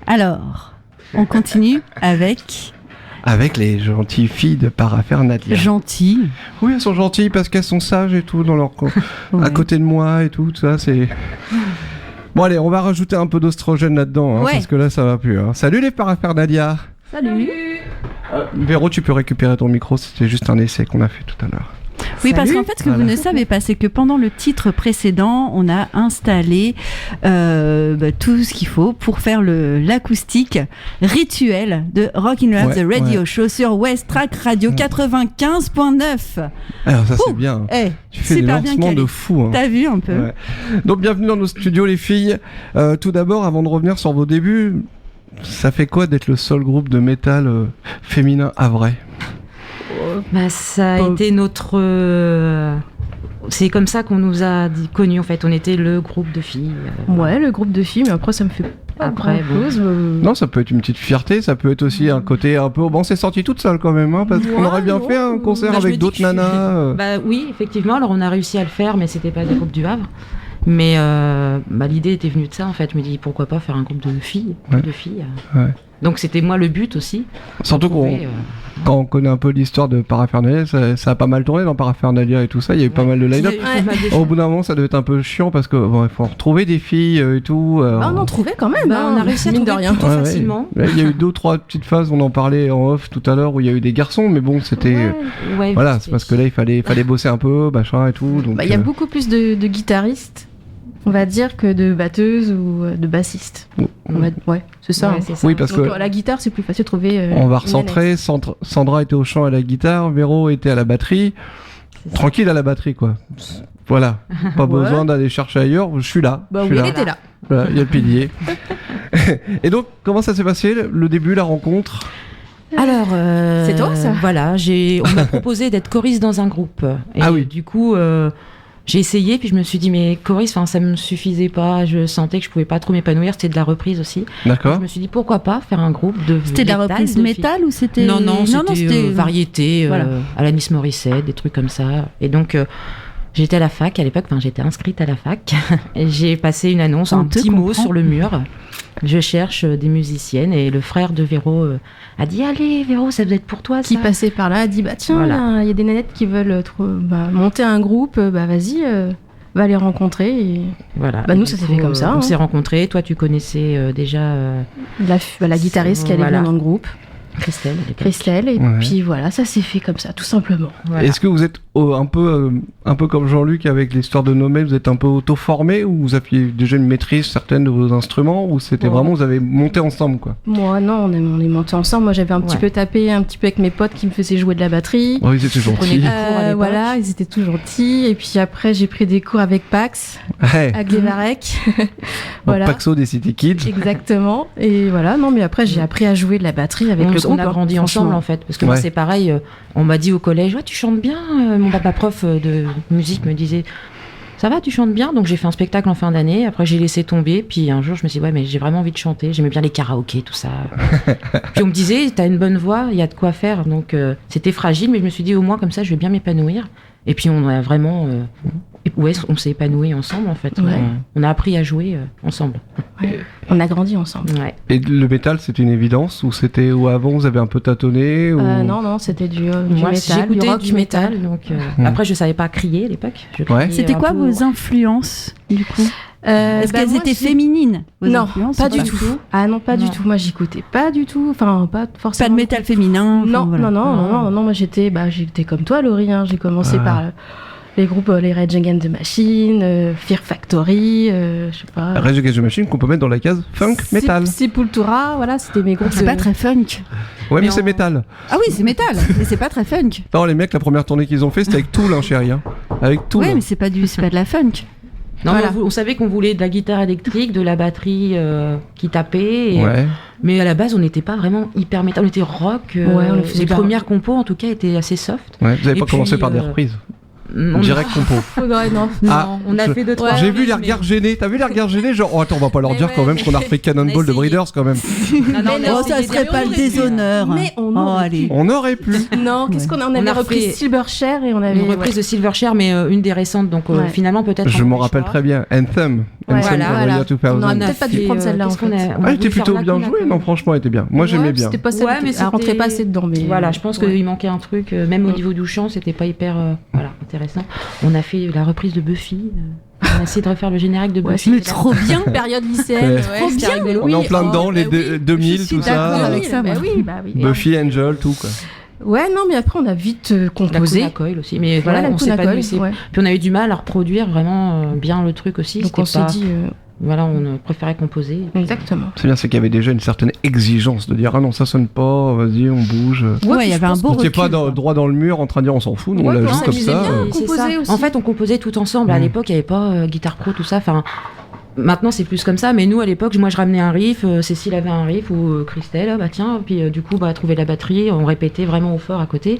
Alors, on continue avec... Avec les gentilles filles de Parafernalia. Gentilles. Oui, elles sont gentilles parce qu'elles sont sages et tout, dans leur Ouais. à côté de moi et tout ça, c'est... Bon allez, on va rajouter un peu d'ostrogène là-dedans, hein, Ouais. parce que là, ça va plus. Hein. Salut les Parafernalia. Salut. Véro, tu peux récupérer ton micro, c'était juste un essai qu'on a fait tout à l'heure. Oui, parce Salut. qu'en fait, ce que Voilà. vous ne savez pas, c'est que pendant le titre précédent, on a installé tout ce qu'il faut pour faire l'acoustique rituel de Rockin' Rap, Ouais, The Radio ouais. Show sur West Track Radio 95.9. Alors ça, c'est Ouh. bien. Eh, Tu fais des super bien lancements calé. de fou. Hein. T'as vu un peu? Ouais. Donc bienvenue dans nos studios les filles. Tout d'abord, avant de revenir sur vos débuts, ça fait quoi d'être le seul groupe de métal féminin à vrai? Bah, ça a été notre. C'est comme ça qu'on nous a connus en fait. On était le groupe de filles. Ouais, le groupe de filles, mais après ça me fait pas Après, grand-chose. Non, ça peut être une petite fierté, ça peut être aussi un côté un peu... Bon, c'est sorti toute seule quand même, hein, parce qu'on Ouais, aurait bien non. fait un concert Bah, je me avec dis d'autres que nanas. Bah oui, effectivement. Alors on a réussi à le faire, mais c'était pas des groupes du Havre. Mais l'idée était venue de ça en fait. Je me dis pourquoi pas faire un groupe de filles, Ouais. euh. Donc c'était moi le but aussi. Surtout Trouver, quand on connaît un peu l'histoire de Parafernalia, ça a pas mal tourné dans Parafernalia et tout ça, il y a eu pas mal de il y a line-up. eu pas mal de Au bout d'un moment, ça devait être un peu chiant parce que bon, il faut retrouver des filles et tout. Bah, on en trouvait quand même. Bah, on a réussi à mine de trouver rien. plutôt facilement. Ouais, il y a eu 2 ou 3 petites phases, on en parlait en off tout à l'heure où il y a eu des garçons, mais bon, c'était Ouais, voilà, c'est parce que là il fallait bosser un peu, machin et tout. Donc Bah, il y a beaucoup plus de guitaristes, on va dire, que de batteuses ou de bassistes. Ouais, c'est ça. Ouais, hein. c'est ça. oui, parce Donc, que la guitare, c'est plus facile de trouver. on va une recentrer. Sandra était au chant et à la guitare, Véro était à la batterie. C'est ça. Tranquille à la batterie, quoi. Voilà, pas Ouais. besoin d'aller chercher ailleurs. Je suis là. Bah je oui, suis elle là. était là. Voilà, il y a le pilier. Et donc, comment ça s'est passé le début, la rencontre? Alors, C'est toi, ça Voilà, on m'a proposé d'être choriste dans un groupe. Et Ah oui. Du coup, j'ai essayé, puis je me suis dit, mais choriste, ça me suffisait pas. Je sentais que je pouvais pas trop m'épanouir. C'était de la reprise aussi. D'accord. Je me suis dit, pourquoi pas faire un groupe de. C'était de la métal, reprise de métal ou c'était... filles. Non, c'était variété, Voilà. Alanis Morissette, des trucs comme ça. Et donc. J'étais à la fac à l'époque, enfin j'étais inscrite à la fac, et j'ai passé une annonce, On un te petit mot comprend. sur le mur. Je cherche des musiciennes, et le frère de Véro a dit allez Véro, ça doit être pour toi ça. Qui passait par là a dit bah tiens, Voilà. il y a des nanettes qui veulent monter un groupe, bah vas-y, va les rencontrer. Et Voilà. Bah, Et nous, du ça s'est coup, fait comme ça, On hein. s'est rencontrés. Toi, tu connaissais déjà la guitariste qui allait Voilà. bien dans le groupe, Christelle. à l'époque. Christelle, et Ouais. puis voilà, ça s'est fait comme ça, tout simplement. Voilà. Est-ce que vous êtes un peu comme Jean-Luc avec l'histoire de Nomel, vous êtes un peu auto-formé ou vous aviez déjà une maîtrise certaine de vos instruments ou c'était Ouais. vraiment vous avez monté ensemble quoi? Moi, non, on est montés ensemble. Moi, j'avais un petit Ouais. peu tapé un petit peu avec mes potes qui me faisaient jouer de la batterie. Oh, ils étaient prenez gentils. des cours à l'époque. Voilà, ils étaient tout gentils. Et puis après, j'ai pris des cours avec Pax, Ouais. à Glévarec. Donc, voilà. Paxo des City Kids. Exactement. Et voilà, non, mais après, j'ai appris à jouer de la batterie avec le on groupe. a hein, grandi franchement. ensemble en fait, parce que moi Ouais. c'est pareil. On m'a dit au collège, ouais, tu chantes bien. Mon papa prof de musique me disait, ça va, tu chantes bien. Donc j'ai fait un spectacle en fin d'année. Après j'ai laissé tomber. Puis un jour je me suis dit, ouais, mais j'ai vraiment envie de chanter. J'aimais bien les karaokés, tout ça. Puis on me disait, t'as une bonne voix, il y a de quoi faire. Donc c'était fragile, mais je me suis dit, au moins comme ça, je vais bien m'épanouir. Et puis on a vraiment, on s'est épanoui ensemble en fait. Ouais. On a appris à jouer ensemble. Ouais. On a grandi ensemble. Ouais. Et le métal, c'était une évidence ou avant vous avez un peu tâtonné ou... Non, c'était du Moi, métal, j'écoutais rock du métal, donc après je savais pas crier à l'époque. Je criais C'était un quoi peu- vos influences, du coup? Est-ce bah, qu'elles moi, étaient j'ai- féminines, vos Non, influences, pas ou du tout. Ah non, pas du Non. tout. Moi, j'écoutais pas du tout. Enfin, pas forcément. Pas de métal féminin? enfin, Non, voilà. non. Moi, j'étais comme toi, Laurie. hein. J'ai commencé Ah. par les groupes, les Rage Against the Machine, Fear Factory, je sais pas. Rage Against the Machine qu'on peut mettre dans la case funk metal. Sepultura, voilà, c'était mes groupes. C'est pas très funk. Ouais, mais Mais c'est on- métal. Ah oui, c'est métal, mais c'est pas très funk. Non, les mecs, la première tournée qu'ils ont fait, c'était avec Tool, hein, chérie. Hein. Avec Tool. Oui, mais c'est pas de la funk. Non, Voilà. mais on savait qu'on voulait de la guitare électrique, de la batterie qui tapait. Ouais. Mais à la base, on n'était pas vraiment hyper métal. On était rock. Ouais, on le faisait les pas. premières compos, en tout cas, étaient assez soft. Ouais. Vous avez Et pas commencé puis, par des reprises. Direct compo. Faudrait, non. Ah, on a fait 2-3. J'ai vu les regards gênés. T'as vu les regards gênés? Genre, oh, attends, on va pas leur Mais dire ouais, quand même mais- qu'on a refait Cannonball de Breeders quand même. Oh, ça serait pas le déshonneur. Mais on Oh, aurait allez. On aurait pu. Non, qu'est-ce qu'on a On avait a repris refait- Silverchair et on avait. Une reprise de Silverchair, mais une des récentes, donc Ouais. finalement peut-être. Je un m'en bon rappelle choix. très bien. Anthem. Ouais, Anthem voilà, of the voilà. Year 2000. On aurait On a peut-être pas dû fait, prendre celle-là, qu'est-ce en fait. qu'on a- on a Ah, elle était voulu faire plutôt bien Lacuna, jouée. Non, franchement, elle était bien. Moi, j'aimais bien. C'était pas Ouais, celle mais elle rentrait c'était- pas assez dedans. Mais Voilà, je pense ouais. qu'il manquait un truc, même au niveau du chant, c'était pas hyper intéressant. On a fait la reprise de Buffy. On a essayé de refaire le générique de Ouais, Buffy. Mais trop bien. Période lycéenne, Ouais. ouais, c'était rigolo. On est en Oui, plein oh, dedans, bah les oui. 2000, Je suis tout d'accord ça. avec ça, bah moi. oui, bah oui. Buffy, Angel, tout quoi. Ouais, non, mais après on a vite La composé. Coil aussi, mais voilà, la on s'est pas Coil, laissé. ouais. Puis on a eu du mal à reproduire vraiment bien le truc aussi. Donc c'était on s'est pas- dit voilà, on préférait composer. et puis- exactement. C'est bien, c'est qu'il y avait déjà une certaine exigence de dire ah non, ça sonne pas, vas-y, on bouge. Ouais, il y avait un beau On était recul. pas droit dans le mur en train de dire on s'en fout, nous on Ouais, l'a puis on juste comme s'amusait ça. bien. C'est composer ça. aussi. En fait, on composait tout ensemble. À Mm. l'époque, il n'y avait pas Guitar Pro, tout ça. Enfin, maintenant, c'est plus comme ça. Mais nous, à l'époque, moi, je ramenais un riff. Cécile avait un riff ou Christelle, ah, bah tiens. Puis du coup, trouver la batterie. On répétait vraiment au fort à côté.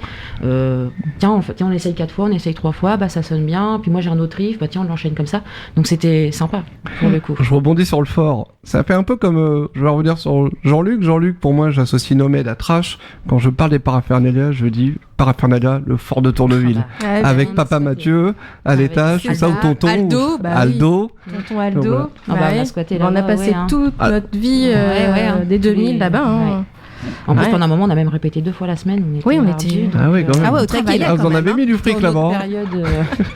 Tiens, on essaye 4 fois, on essaye 3 fois. Bah, ça sonne bien. Puis moi, j'ai un autre riff. Bah tiens, on l'enchaîne comme ça. Donc c'était sympa pour le coup. Je rebondis sur le fort. Ça fait un peu comme, je vais revenir sur Jean-Luc. Jean-Luc, pour moi, j'associe Nomade à Trash. Quand je parle des Paraphernalia, je dis Paraphernalia, le fort de Tourneville. Ouais, bah, Avec on Papa a sauté. Mathieu à Avec l'étage, tout ça, ou Alda, tonton. Aldo, bah oui. Aldo. Tonton Aldo. Voilà. Ah bah, on a squatté on a là-bas, passé ouais, hein. toute Ah. notre vie des 2000 là-bas. hein. En plus, Ouais. pendant un moment, on a même répété 2 fois la semaine. Oui, on ardus, était- donc, Ah oui, quand même. Ah ouais, au Travailler, taquet. Ah, vous quand en avez même, mis du fric Dans notre là-bas. période,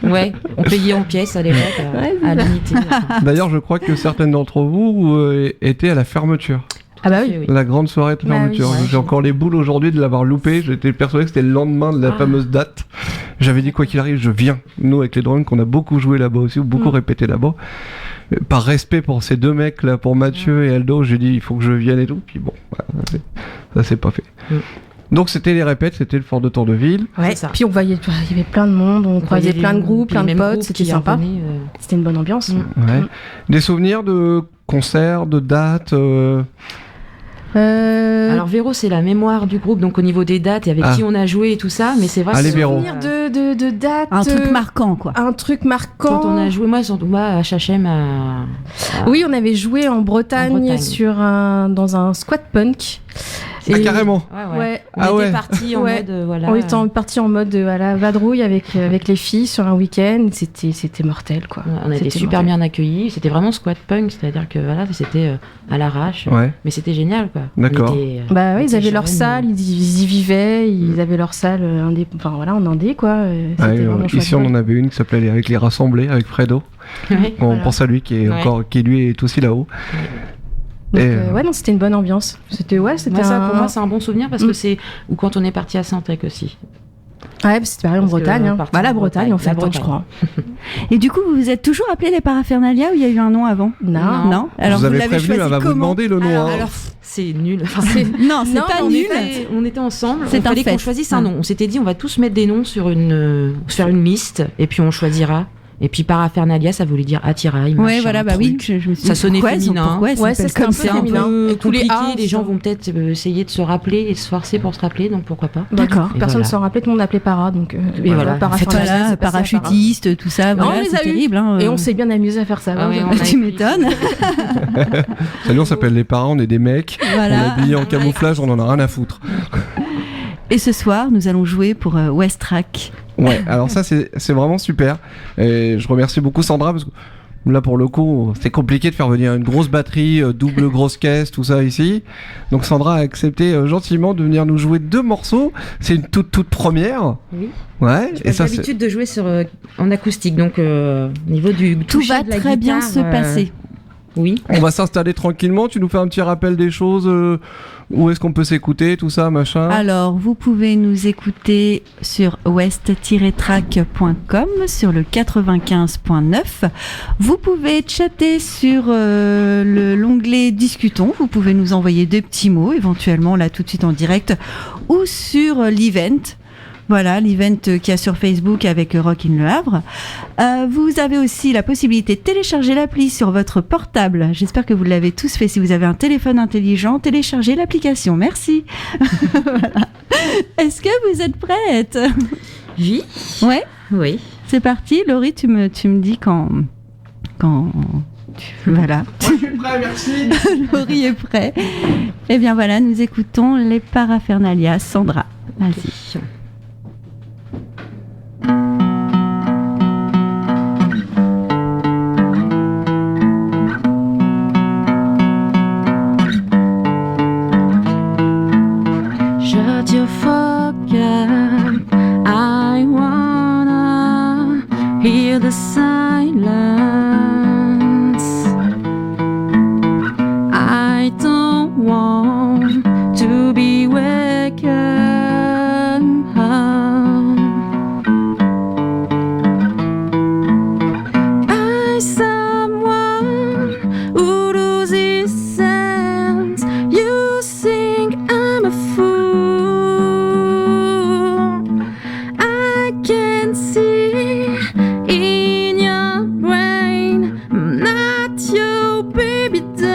ouais, on payait en pièces à l'époque, à l'unité. D'ailleurs, je crois que certaines d'entre vous étaient à la fermeture. Ah bah oui. La grande soirée de Bah oui, fermeture. ouais. J'ai encore les boules aujourd'hui de l'avoir loupé. J'étais persuadé que c'était le lendemain de la Ah. fameuse date. J'avais dit quoi qu'il arrive, je viens. Nous, avec les drones, qu'on a beaucoup joué là-bas aussi, ou beaucoup répété là-bas. Par respect pour ces deux mecs là, pour Mathieu et Aldo, j'ai dit il faut que je vienne et tout. Puis bon, voilà, ça s'est pas fait. Mm. Donc c'était les répètes, c'était le fort de Tourneville. Ouais. C'est ça. Puis on voyait, il y avait plein de monde, on croisait plein de groupes, plein de potes, c'était sympa. C'était une bonne ambiance. Ouais. Des souvenirs de concerts, de dates. Alors Véro, c'est la mémoire du groupe, donc au niveau des dates et avec Ah. qui on a joué et tout ça, mais c'est vrai. Allez, que Véro. Souvenir de date. Un truc marquant, quoi. Un truc marquant. Quand on a joué, moi, à HM, Oui, on avait joué en Bretagne, Bretagne. dans un squat punk. Ah, Et- carrément. Ouais. On Ah était ouais. partis en Ouais. mode, voilà. On était parti en mode vadrouille avec les filles sur un week-end. C'était mortel, quoi. On a été C'était super mortel. bien accueillis. C'était vraiment squat punk, c'est-à-dire que voilà, c'était à l'arrache. Ouais. Mais c'était génial, quoi. On D'accord. était, Bah oui, on ils était avaient leur jeunes. salle, ils y vivaient, ils avaient leur salle en indé, quoi. C'était Ouais, vraiment chouette. ici on en avait une qui s'appelait Avec les Rassemblés avec Fredo. Ouais. On Voilà. pense à lui qui est Ouais. encore, qui lui est aussi là-haut. Donc, Et, ouais, non, c'était une bonne ambiance. C'était Moi, ça, pour un... moi, c'est un bon souvenir parce Mm. que c'est ou quand on est parti à Saint-Ec aussi. Ouais, c'était pareil en Parce que Bretagne. on Hein. partait Bah, la en Bretagne, en fait, Bretagne, la je crois. Et du coup, vous vous êtes toujours appelé les Paraphernalia ou il y a eu un nom avant? Non. Non. Alors vous avez l'avez prévenu, choisi elle va vous comment? demander le nom. hein. Alors, C'est nul. Enfin, non, c'est Non, pas on nul. on était ensemble. C'est Il fallait un fait. qu'on choisisse un nom. On s'était dit, on va tous mettre des noms sur une liste et puis on choisira. Et puis Paraphernalia, ça voulait dire attirail. Ouais, machin, voilà, bah truc. oui. Je me suis Ça dit, sonnait pourquoi ils ont- féminin. pourquoi ils Ouais, s'appellent c'était un comme peu C'est ça, un féminin. peu Tous les compliqué. A, Les gens ça. vont peut-être essayer de se rappeler et se forcer pour se rappeler, donc pourquoi pas. D'accord. Et Personne ne voilà. s'en rappelait, tout le monde appelait Para. Donc, Et voilà. Paraphernalia, Voilà, c'est passé à Para. parachutiste, tout ça, Non, voilà, on les c'est a eu. terrible. Hein, Et on s'est bien amusé à faire ça. Ah ouais, ouais. on a Tu écrit. m'étonnes. Salut, on s'appelle les parents, on est des mecs. Voilà. On est habillés en camouflage, on en a rien à foutre. Et ce soir, nous allons jouer pour West Track. Ouais, alors ça c'est vraiment super. Et je remercie beaucoup Sandra parce que là pour le coup c'est compliqué de faire venir une grosse batterie, double grosse caisse, tout ça ici. Donc Sandra a accepté gentiment de venir nous jouer 2 morceaux. C'est une toute première. Oui. Ouais. J'ai l'habitude de jouer en acoustique, donc au niveau du Tout toucher va de la très bien guitare, se passer. Oui. On va s'installer tranquillement. Tu nous fais un petit rappel des choses. Où est-ce qu'on peut s'écouter, tout ça, machin. Alors, vous pouvez nous écouter sur west-track.com, sur le 95.9. Vous pouvez chatter sur l'onglet Discutons. Vous pouvez nous envoyer des petits mots, éventuellement là tout de suite en direct, ou sur l'event. Voilà, l'event qu'il y a sur Facebook avec Rock in Le Havre. Vous avez aussi la possibilité de télécharger l'appli sur votre portable. J'espère que vous l'avez tous fait. Si vous avez un téléphone intelligent, téléchargez l'application. Merci. Voilà. Est-ce que vous êtes prête? Oui. Ouais. Oui. C'est parti, Laurie, tu me dis quand voilà. Moi, je suis prêt, merci. Laurie est prêt. Et bien voilà, nous écoutons les Paraphernalia. Sandra, vas-y. Shut your fuck up. I wanna hear the silence. I don't want to be wakened by someone who loses sense. You think I'm a fool. I can see in your brain I'm not your baby doll.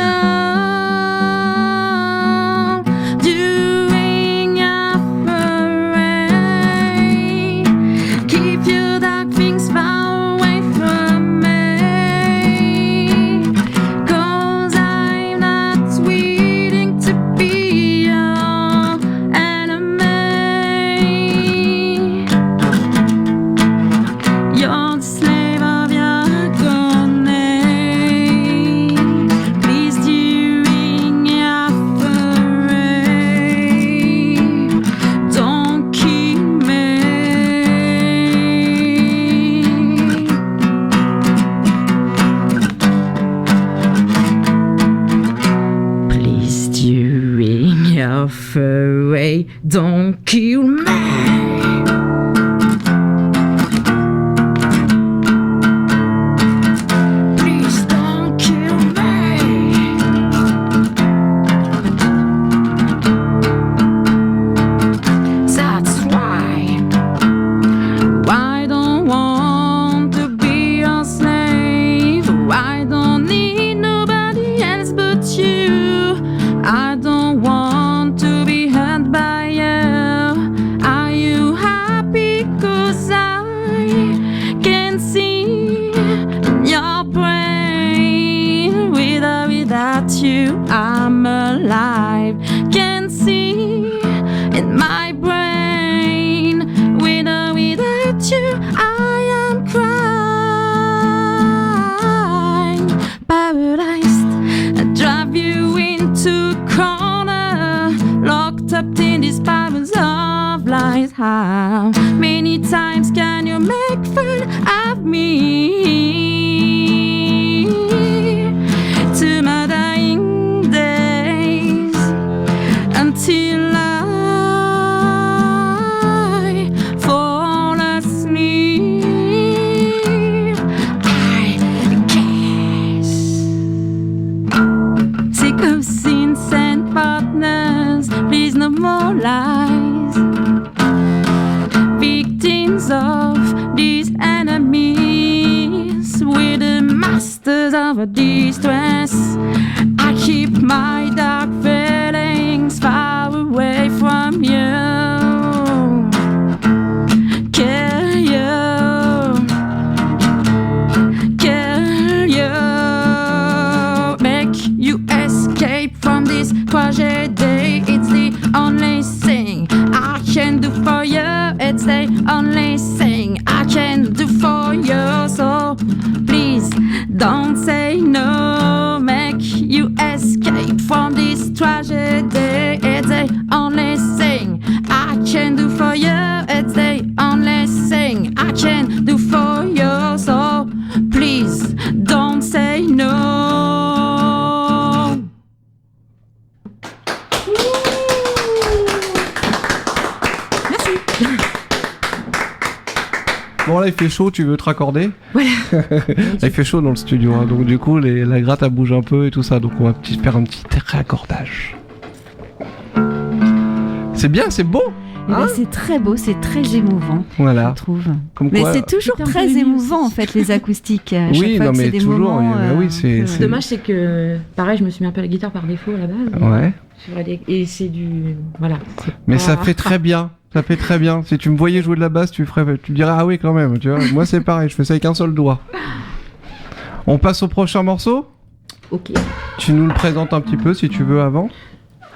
Doing your parade. Keep your dark things far away from me. 'Cause I'm not willing to be your enemy. You're the slave of your agony. Please during your parade, don't kill me. Please during your parade, don't kill me. Please don't kill me. That's why I don't want to be a slave. I don't need nobody else but you. I don't want to be held by you. Are you happy? 'Cause I can see your brain. With or without you, I'm alive. Can see in my brain. With or without you, I am crying. Paralyzed, I drive you into a corner, locked up in these powers of lies. How many times can you make fun of me? To my dying days, until I fall asleep. I guess. Sick of sins and partners, please no more lies. Victims of these enemies, we're the masters of our distress. I keep my dark feelings far away from you. Kill you, make you escape from this tragedy. It's the only thing I can do for you. It's the only thing I can do for you. So please don't say no. Make you escape from this tragedy. It's the only thing I can do for you. It's the only thing I can do for you. So please don't say no. Bon, là, il fait chaud, tu veux te raccorder? Voilà. Il fait chaud dans le studio, hein, donc du coup, la gratte, elle bouge un peu et tout ça, donc on va faire un petit raccordage. C'est bien, c'est beau! Eh ben, c'est très beau, c'est très émouvant, Voilà. je trouve. Comme Mais quoi- c'est toujours C'est un peu très ému émouvant aussi. en fait les acoustiques. À chaque Oui, fois non, que mais c'est des toujours, moments, oui, c'est- un peu- c'est- Dommage, c'est que, pareil, je me suis mis un peu à la guitare par défaut à la base. Ouais. Et c'est du. Voilà. Mais ça fait très bien. Ça fait très bien. Si tu me voyais jouer de la basse, tu me dirais ah oui quand même. Tu vois. Moi c'est pareil, je fais ça avec un seul doigt. On passe au prochain morceau. Ok. Tu nous le présentes un petit peu si tu veux avant.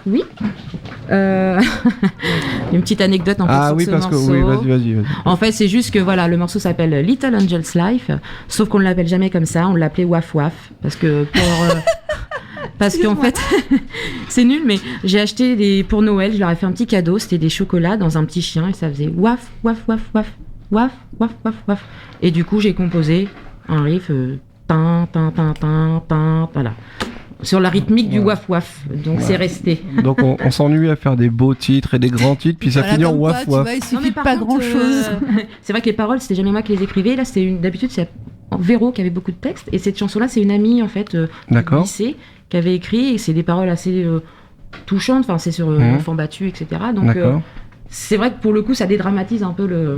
Oui. Une petite anecdote en fait Ah sur oui ce parce morceau. que oui vas-y. En fait, c'est juste que voilà, le morceau s'appelle Little Angel's Life, sauf qu'on ne l'appelle jamais comme ça, on l'appelait Waf Waf parce que parce qu'en fait c'est nul, mais j'ai acheté pour Noël, je leur ai fait un petit cadeau, c'était des chocolats dans un petit chien et ça faisait waf waf waf waf waf waf waf waf et du coup j'ai composé un riff tin tin tin tin tin voilà. Sur la rythmique du waf waf, donc c'est resté. Donc on s'ennuie à faire des beaux titres et des grands titres, puis ça finit en waf quoi, waf. tu vois, il suffit Non, mais de par pas contre, grand chose. c'est vrai que les paroles, c'était jamais moi qui les écrivais. Là, d'habitude, c'est Véro qui avait beaucoup de textes. Et cette chanson-là, c'est une amie en fait du D'accord. lycée qui avait écrit. Et c'est des paroles assez touchantes. Enfin, c'est sur enfants battus, etc. Donc, D'accord. c'est vrai que pour le coup, ça dédramatise un peu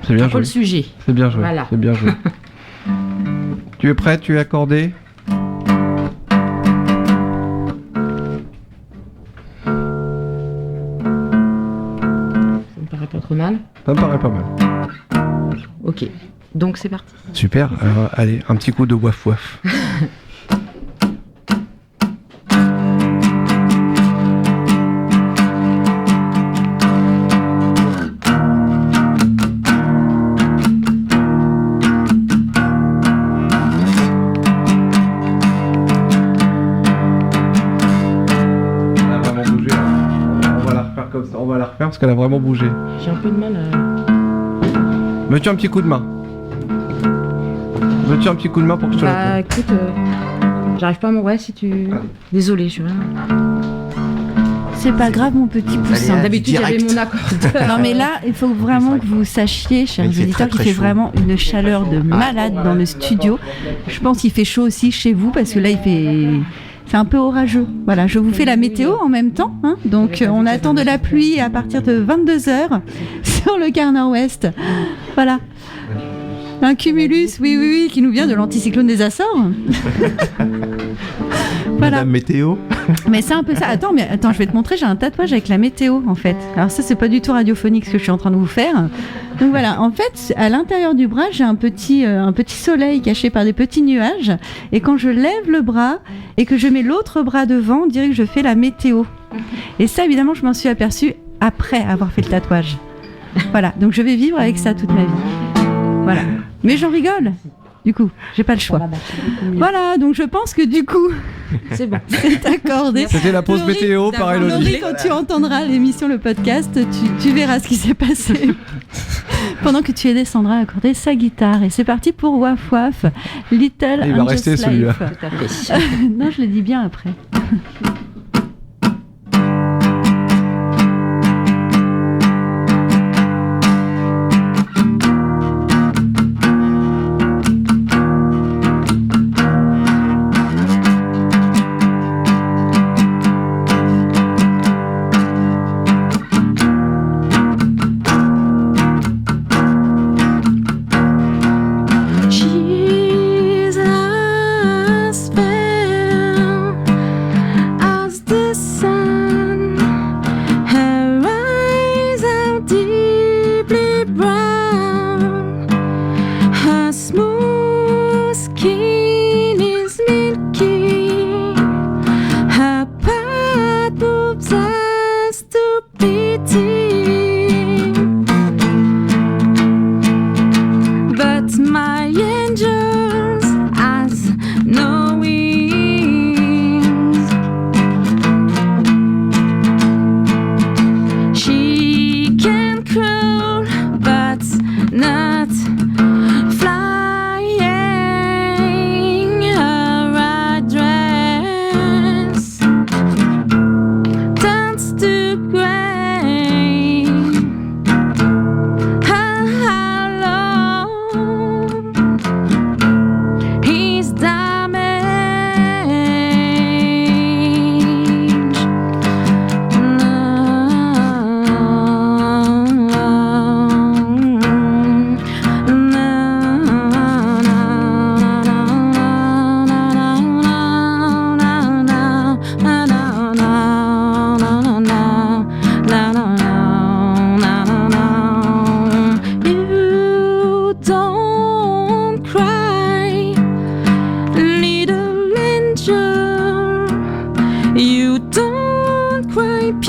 C'est bien un peu joué. le sujet. C'est bien joué. Voilà. C'est bien joué. Tu es prête? Tu es accordé? Ça me paraît pas trop mal. Ça me paraît pas mal. Ok. Donc, c'est parti. Super. Alors, allez, un petit coup de waf waf. On va la refaire parce qu'elle a vraiment bougé. J'ai un peu de mal à... Veux-tu un petit coup de main? Veux-tu un petit coup de main pour que je te la Bah, écoute, j'arrive pas à m'en... Ouais, si tu... Désolée, je suis vraiment... C'est pas grave, mon petit poussin. Allez, D'habitude, j'avais direct. mon accordeur. Non mais là, il faut vraiment que vous sachiez, chers Il fait auditeurs, très, qu'il fait chaud. vraiment une chaleur de malade dans le studio. Je pense qu'il fait chaud aussi chez vous parce que là, c'est un peu orageux. Voilà, je vous fais la météo en même temps. Hein. Donc, on attend de la pluie à partir de 22h sur le quart nord-ouest. Voilà. Un cumulus, oui, qui nous vient de l'anticyclone des Açores. Voilà. Madame Météo. Mais c'est un peu ça. Attends, je vais te montrer, j'ai un tatouage avec la météo en fait. Alors ça, c'est pas du tout radiophonique ce que je suis en train de vous faire. Donc voilà, en fait, à l'intérieur du bras, j'ai un petit soleil caché par des petits nuages. Et quand je lève le bras et que je mets l'autre bras devant, on dirait que je fais la météo. Et ça, évidemment, je m'en suis aperçue après avoir fait le tatouage. Voilà, donc je vais vivre avec ça toute ma vie. Voilà. Mais j'en rigole. Du coup, j'ai pas le choix. Voilà, donc je pense que du coup, C'est bon. c'est accordé. C'était la pause Laurie, météo par Laurie, Elodie. quand tu entendras l'émission, le podcast, tu verras ce qui s'est passé. Pendant que tu aidais Sandra à accorder sa guitare. Et c'est parti pour Waf Waf, Little Il va Angel's rester, celui-là. Life. Tout à fait. Non, je le dis bien après. Jesus fell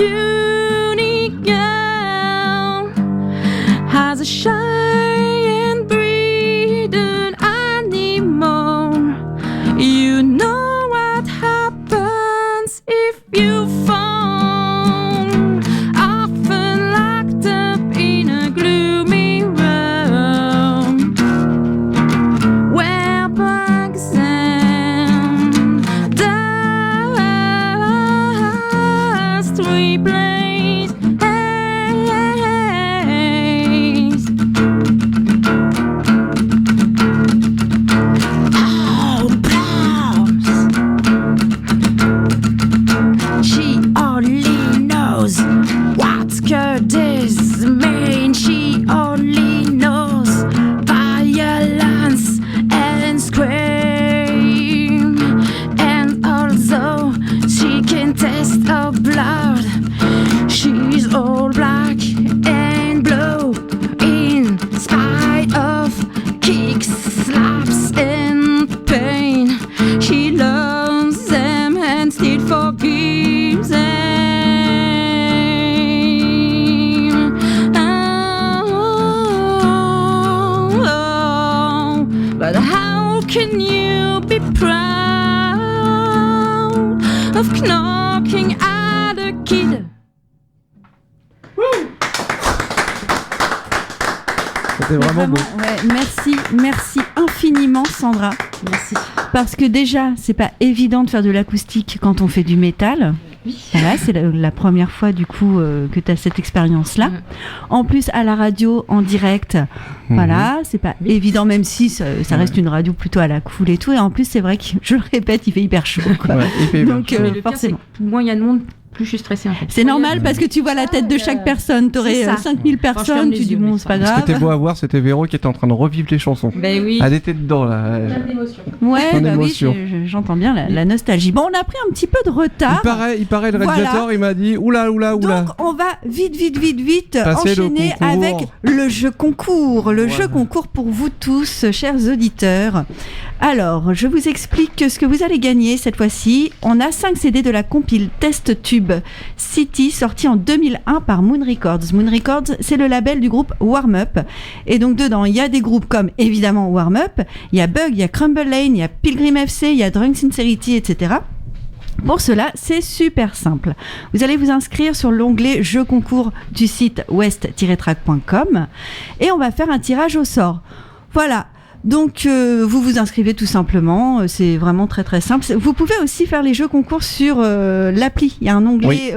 puny girl has a shy and breeding animal. You know what happens if you fall, often locked up in a gloomy room where bugs and dust replace haze. Oh, blows. She only knows what Curtis means. She only knows violence and scream. And although she can taste her blood, she's all black and blue in spite of kicks, slaps, and pain. She loves them and still forgives them. Oh, but how can you be proud of knocking at a kid? C'était vraiment beau. Ouais, merci infiniment Sandra. Merci. Parce que déjà, c'est pas évident de faire de l'acoustique quand on fait du métal. Voilà, c'est la première fois du coup que tu as cette expérience-là. En plus, à la radio, en direct, voilà, c'est pas évident, même si ça reste une radio plutôt à la cool et tout. Et en plus, c'est vrai que, je le répète, il fait hyper chaud. Quoi. Ouais, il fait hyper Donc, chaud. Mais le pire, forcément. c'est que moins il y a de monde, plus je suis stressée en fait. C'est normal parce que tu vois la tête de chaque personne. T'aurais C'est ça. 5000 Enfin, je personnes, ferme tu les dis yeux, bon, mais c'est pas Ce qui grave. était beau à voir, c'était Véro qui était en train de revivre les chansons. Ben oui. Elle était dedans là. Ouais, Ton bah oui, émotion. j'entends bien la nostalgie. Bon, on a pris un petit peu de retard. Il paraît, le réalisateur, Voilà. il m'a dit oula. Donc on va vite Passer le enchaîner concours. avec le jeu concours. Le jeu concours pour vous tous, chers auditeurs. Alors, je vous explique ce que vous allez gagner cette fois-ci. On a 5 CD de la compile Test Tube City, sorti en 2001 par Moon Records. Moon Records, c'est le label du groupe Warm Up. Et donc dedans, il y a des groupes comme évidemment Warm Up, il y a Bug, il y a Crumble Lane, il y a Pilgrim FC, il y a Drunk Sincerity, etc. Pour cela, c'est super simple. Vous allez vous inscrire sur l'onglet Jeux concours du site west-track.com et on va faire un tirage au sort. Voilà. Donc, vous vous inscrivez tout simplement. C'est vraiment très très simple. Vous pouvez aussi faire les jeux concours sur l'appli. Il y a un onglet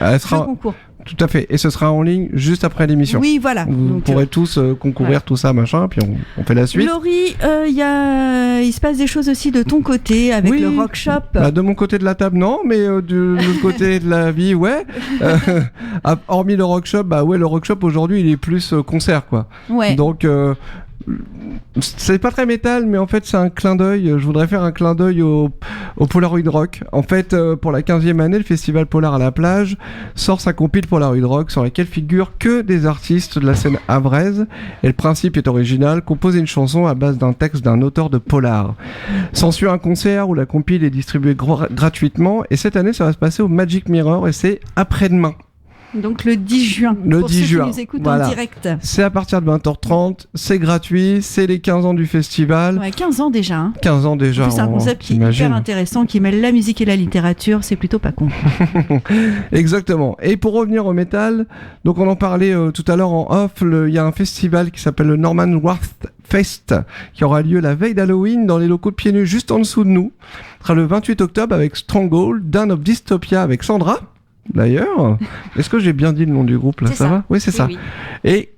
Elle sera- jeux concours. Tout à fait. Et ce sera en ligne juste après l'émission. Oui, voilà. Vous Donc, pourrez tous concourir, voilà. tout ça, machin, puis on fait la suite. Laurie, il se passe des choses aussi de ton côté avec Oui. le Rock Shop. Bah, de mon côté de la table, non, mais de l'autre côté de la vie, ouais. Hormis le Rock Shop, bah ouais, le Rock Shop aujourd'hui, il est plus concert, quoi. Ouais. Donc, c'est pas très métal, mais en fait, c'est un clin d'œil. Je voudrais faire un clin d'œil au Polaroid Rock. En fait, pour la 15e année, le festival Polar à la plage sort sa compile Polaroid Rock, sur laquelle figurent que des artistes de la scène havraise. Et le principe est original, composer une chanson à base d'un texte d'un auteur de polar. S'ensuit un concert où la compile est distribuée gratuitement. Et cette année, ça va se passer au Magic Mirror, et c'est après-demain. Donc le 10 juin. Le pour 10 ceux juin, qui nous écoutent voilà. en direct. C'est à partir de 20h30, c'est gratuit, c'est les 15 ans du festival. Ouais, 15 ans déjà. Hein. 15 ans déjà. En plus, c'est un concept qui est t'imagines. hyper intéressant, qui mêle la musique et la littérature, c'est plutôt pas con. Exactement. Et pour revenir au métal, donc on en parlait tout à l'heure en off, il y a un festival qui s'appelle le Norman Worth Fest qui aura lieu la veille d'Halloween dans les locaux de Pieds Nus juste en dessous de nous. Ce sera le 28 octobre avec Stronghold, Dawn of Dystopia avec Sandra. D'ailleurs, est-ce que j'ai bien dit le nom du groupe là? C'est Ça va? Oui, c'est ça. Oui. Et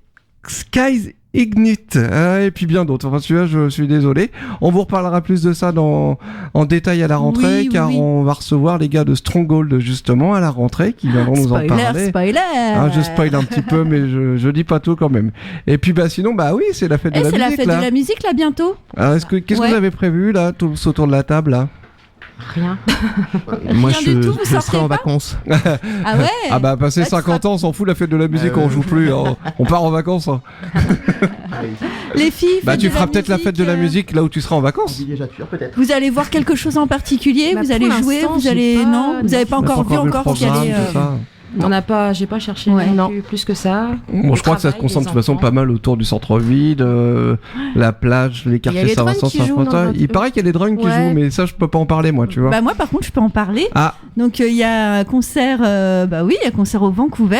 Skies Ignite, et puis bien d'autres. Enfin, celui-là, je suis désolé. On vous reparlera plus de ça en détail à la rentrée, Oui, car oui. on va recevoir les gars de Stronghold justement à la rentrée qui viendront nous en parler. Spoiler. Ah, je spoil un petit peu, mais je dis pas tout quand même. Et puis bah sinon, bah oui, c'est la fête de Et la c'est la musique fête là. de la musique là bientôt. Alors, qu'est-ce que Ouais. vous avez prévu là, tous autour de la table là? Rien. Moi, Rien du tout, vous je sortez serai en pas vacances. Ah ouais. Ah bah passer Bah, tu 50 ans, on s'en fout, la fête de la musique, on joue plus, hein. On part en vacances. Hein. Les filles. Bah fête tu de feras la peut-être la musique, fête de la musique là où tu seras en vacances. Villégiature, peut-être. Vous allez voir quelque chose en particulier, Bah, vous pour allez jouer, l'instant, vous j'ai allez pas- non, vous n'avez pas On a encore vu le encore ce qu'il y programme, allait, tout ça. J'ai pas cherché Ouais. non plus que ça. Bon, Le je crois que ça se travail, concentre de les toute façon enfants. pas mal autour du centre-ville, la plage, les Il y a quartiers les drones Saint-Vincent, qui jouent dans Saint-Quentin. le- Il paraît qu'il y a des drones qui Ouais. jouent, mais ça, je peux pas en parler, moi, tu vois. Bah moi par contre je peux en parler. Ah, Donc il y a un concert, il y a un concert au Vancouver.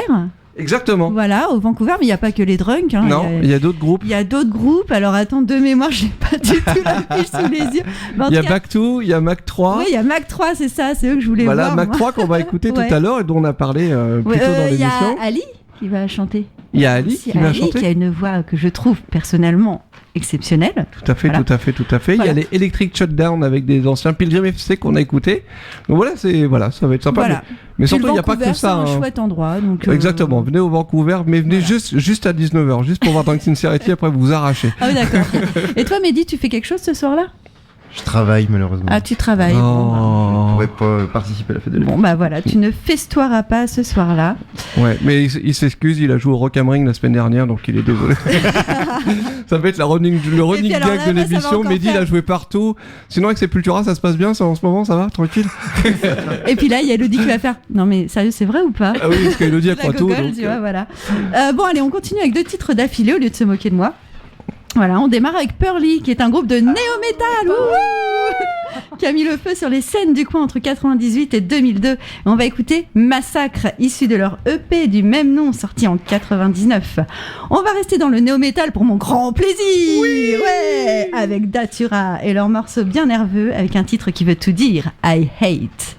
exactement. Voilà, au Vancouver, mais il n'y a pas que les drunks. Hein. Non, il y a d'autres groupes. Il y a d'autres groupes. Alors attends, de mémoire, j'ai pas du tout la fiche sous les yeux. Mais en Il y a tout cas, Mac 2, il y a Mac 3. oui, il y a Mac 3, c'est ça, c'est eux que je voulais Voilà, voir. Mac moi. 3 qu'on va écouter Ouais. tout à l'heure et dont on a parlé plus Ouais, tôt dans il y a l'émission. Ali qui va chanter. Il y a Ali Aussi, qui va Ali chanter. qui a une voix que je trouve personnellement exceptionnelle. Tout à fait, Voilà. tout à fait, tout à fait. Voilà. Il y a les Electric Shutdown avec des anciens Pilgrim FC qu'on a écouté. Donc voilà, ça va être sympa. Voilà. Mais Puis surtout, le il n'y a pas Vancouver, que ça. C'est un hein. chouette endroit. Donc, Exactement, venez au Vancouver, mais venez Voilà. juste à 19h, juste pour voir Drunk Sincerity, après vous arrachez. Ah oui, d'accord. Et toi, Mehdi, tu fais quelque chose ce soir-là? Je travaille malheureusement. Ah, tu travailles. Je Oh. pourrais pas participer à la fête de la Bon, bah voilà, tu ne festoiras pas ce soir-là. Ouais, mais il s'excuse, il a joué au Rock am Ring la semaine dernière, donc il est désolé. Ça va être le running puis alors gag là, de bah, ça va l'émission. encore Mehdi, il a faire. joué partout. Sinon, avec Sepultura, ça se passe bien, ça, en ce moment, ça va, tranquille. Et puis là, il y a Elodie qui va faire. Non, mais sérieux, c'est vrai ou pas? Ah oui, parce qu'Elodie, elle La croit tout. gogole, donc, tu vois, voilà. Bon, allez, on continue avec 2 titres d'affilée au lieu de se moquer de moi. Voilà, on démarre avec Pearly, qui est un groupe de néo-metal qui a mis le feu sur les scènes du coin entre 98 et 2002. Et on va écouter Massacre, issu de leur EP du même nom, sorti en 99. On va rester dans le néo-metal pour mon grand plaisir, ouais, avec Datura et leur morceau bien nerveux, avec un titre qui veut tout dire, I Hate.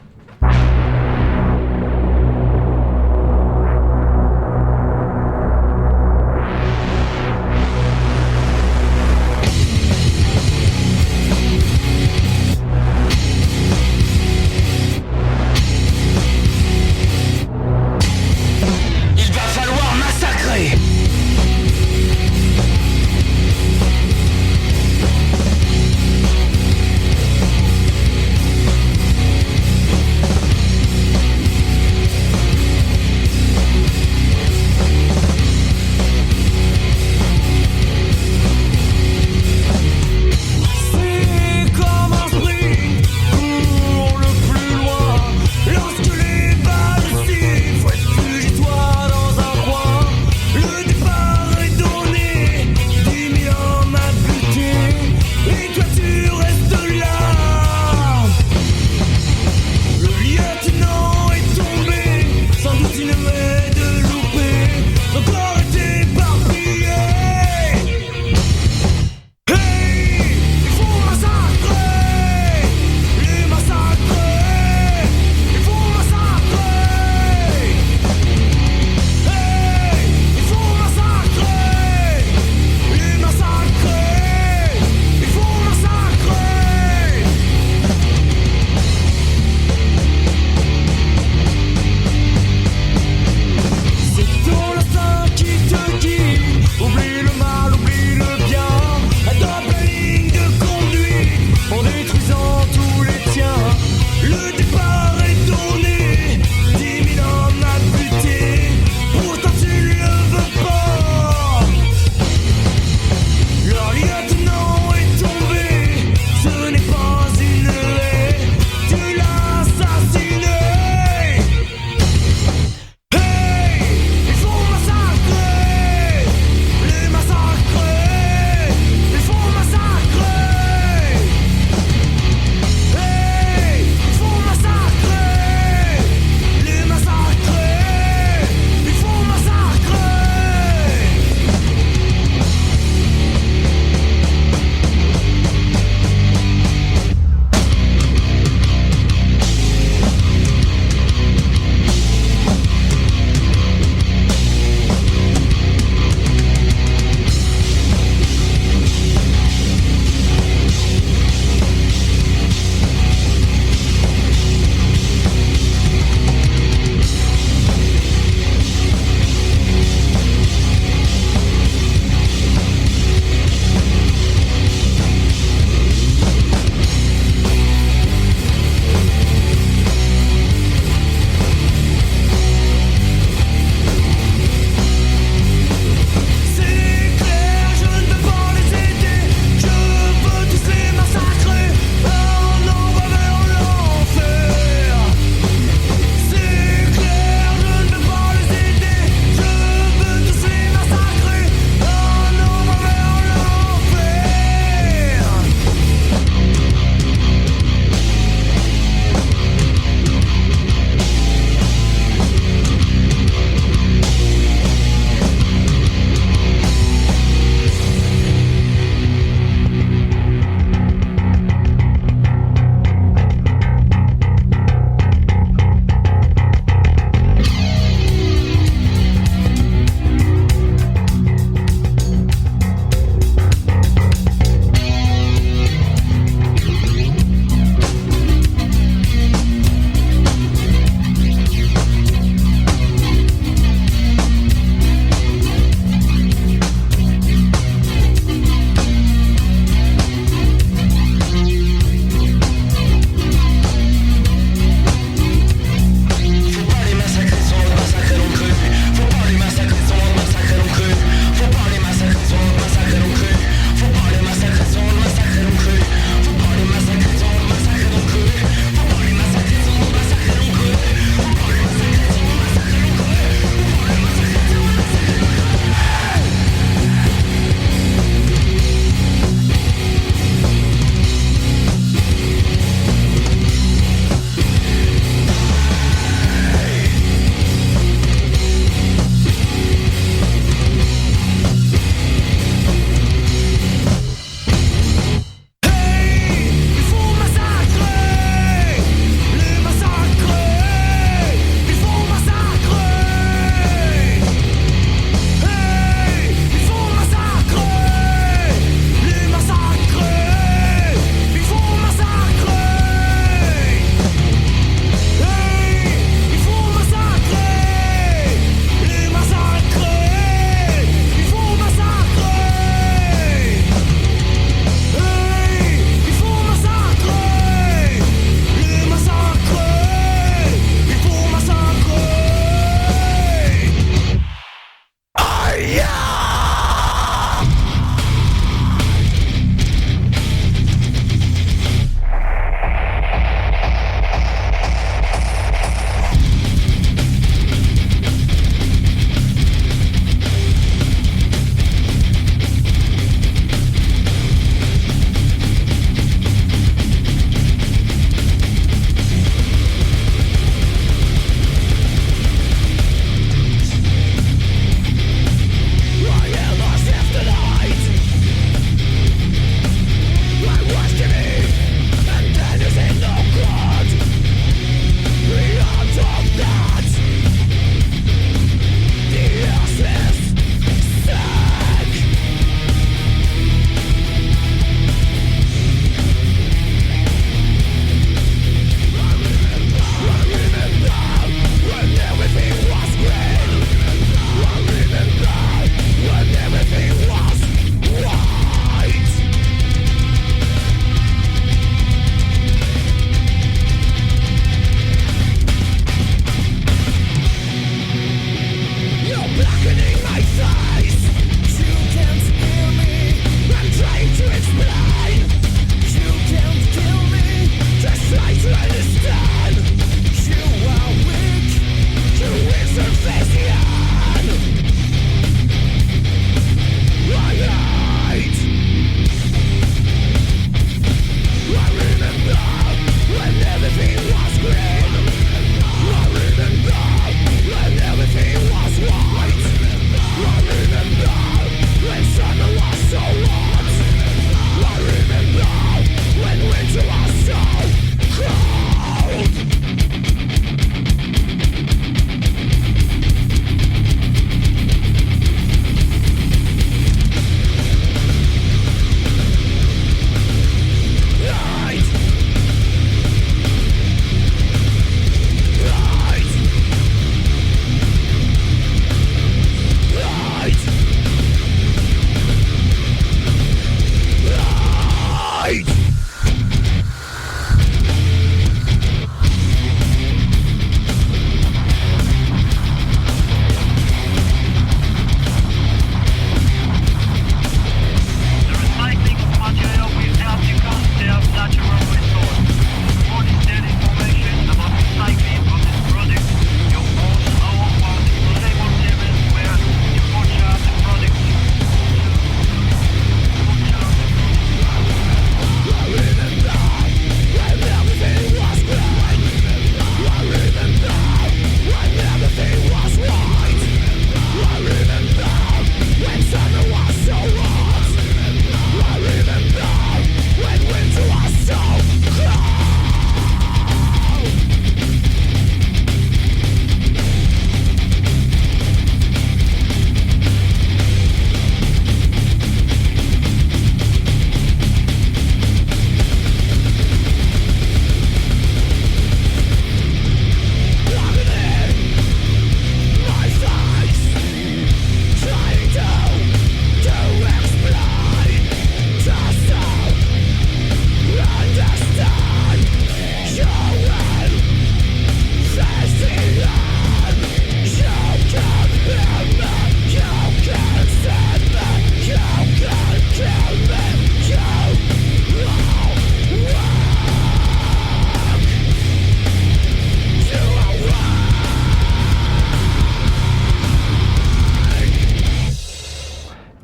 Il va falloir massacrer.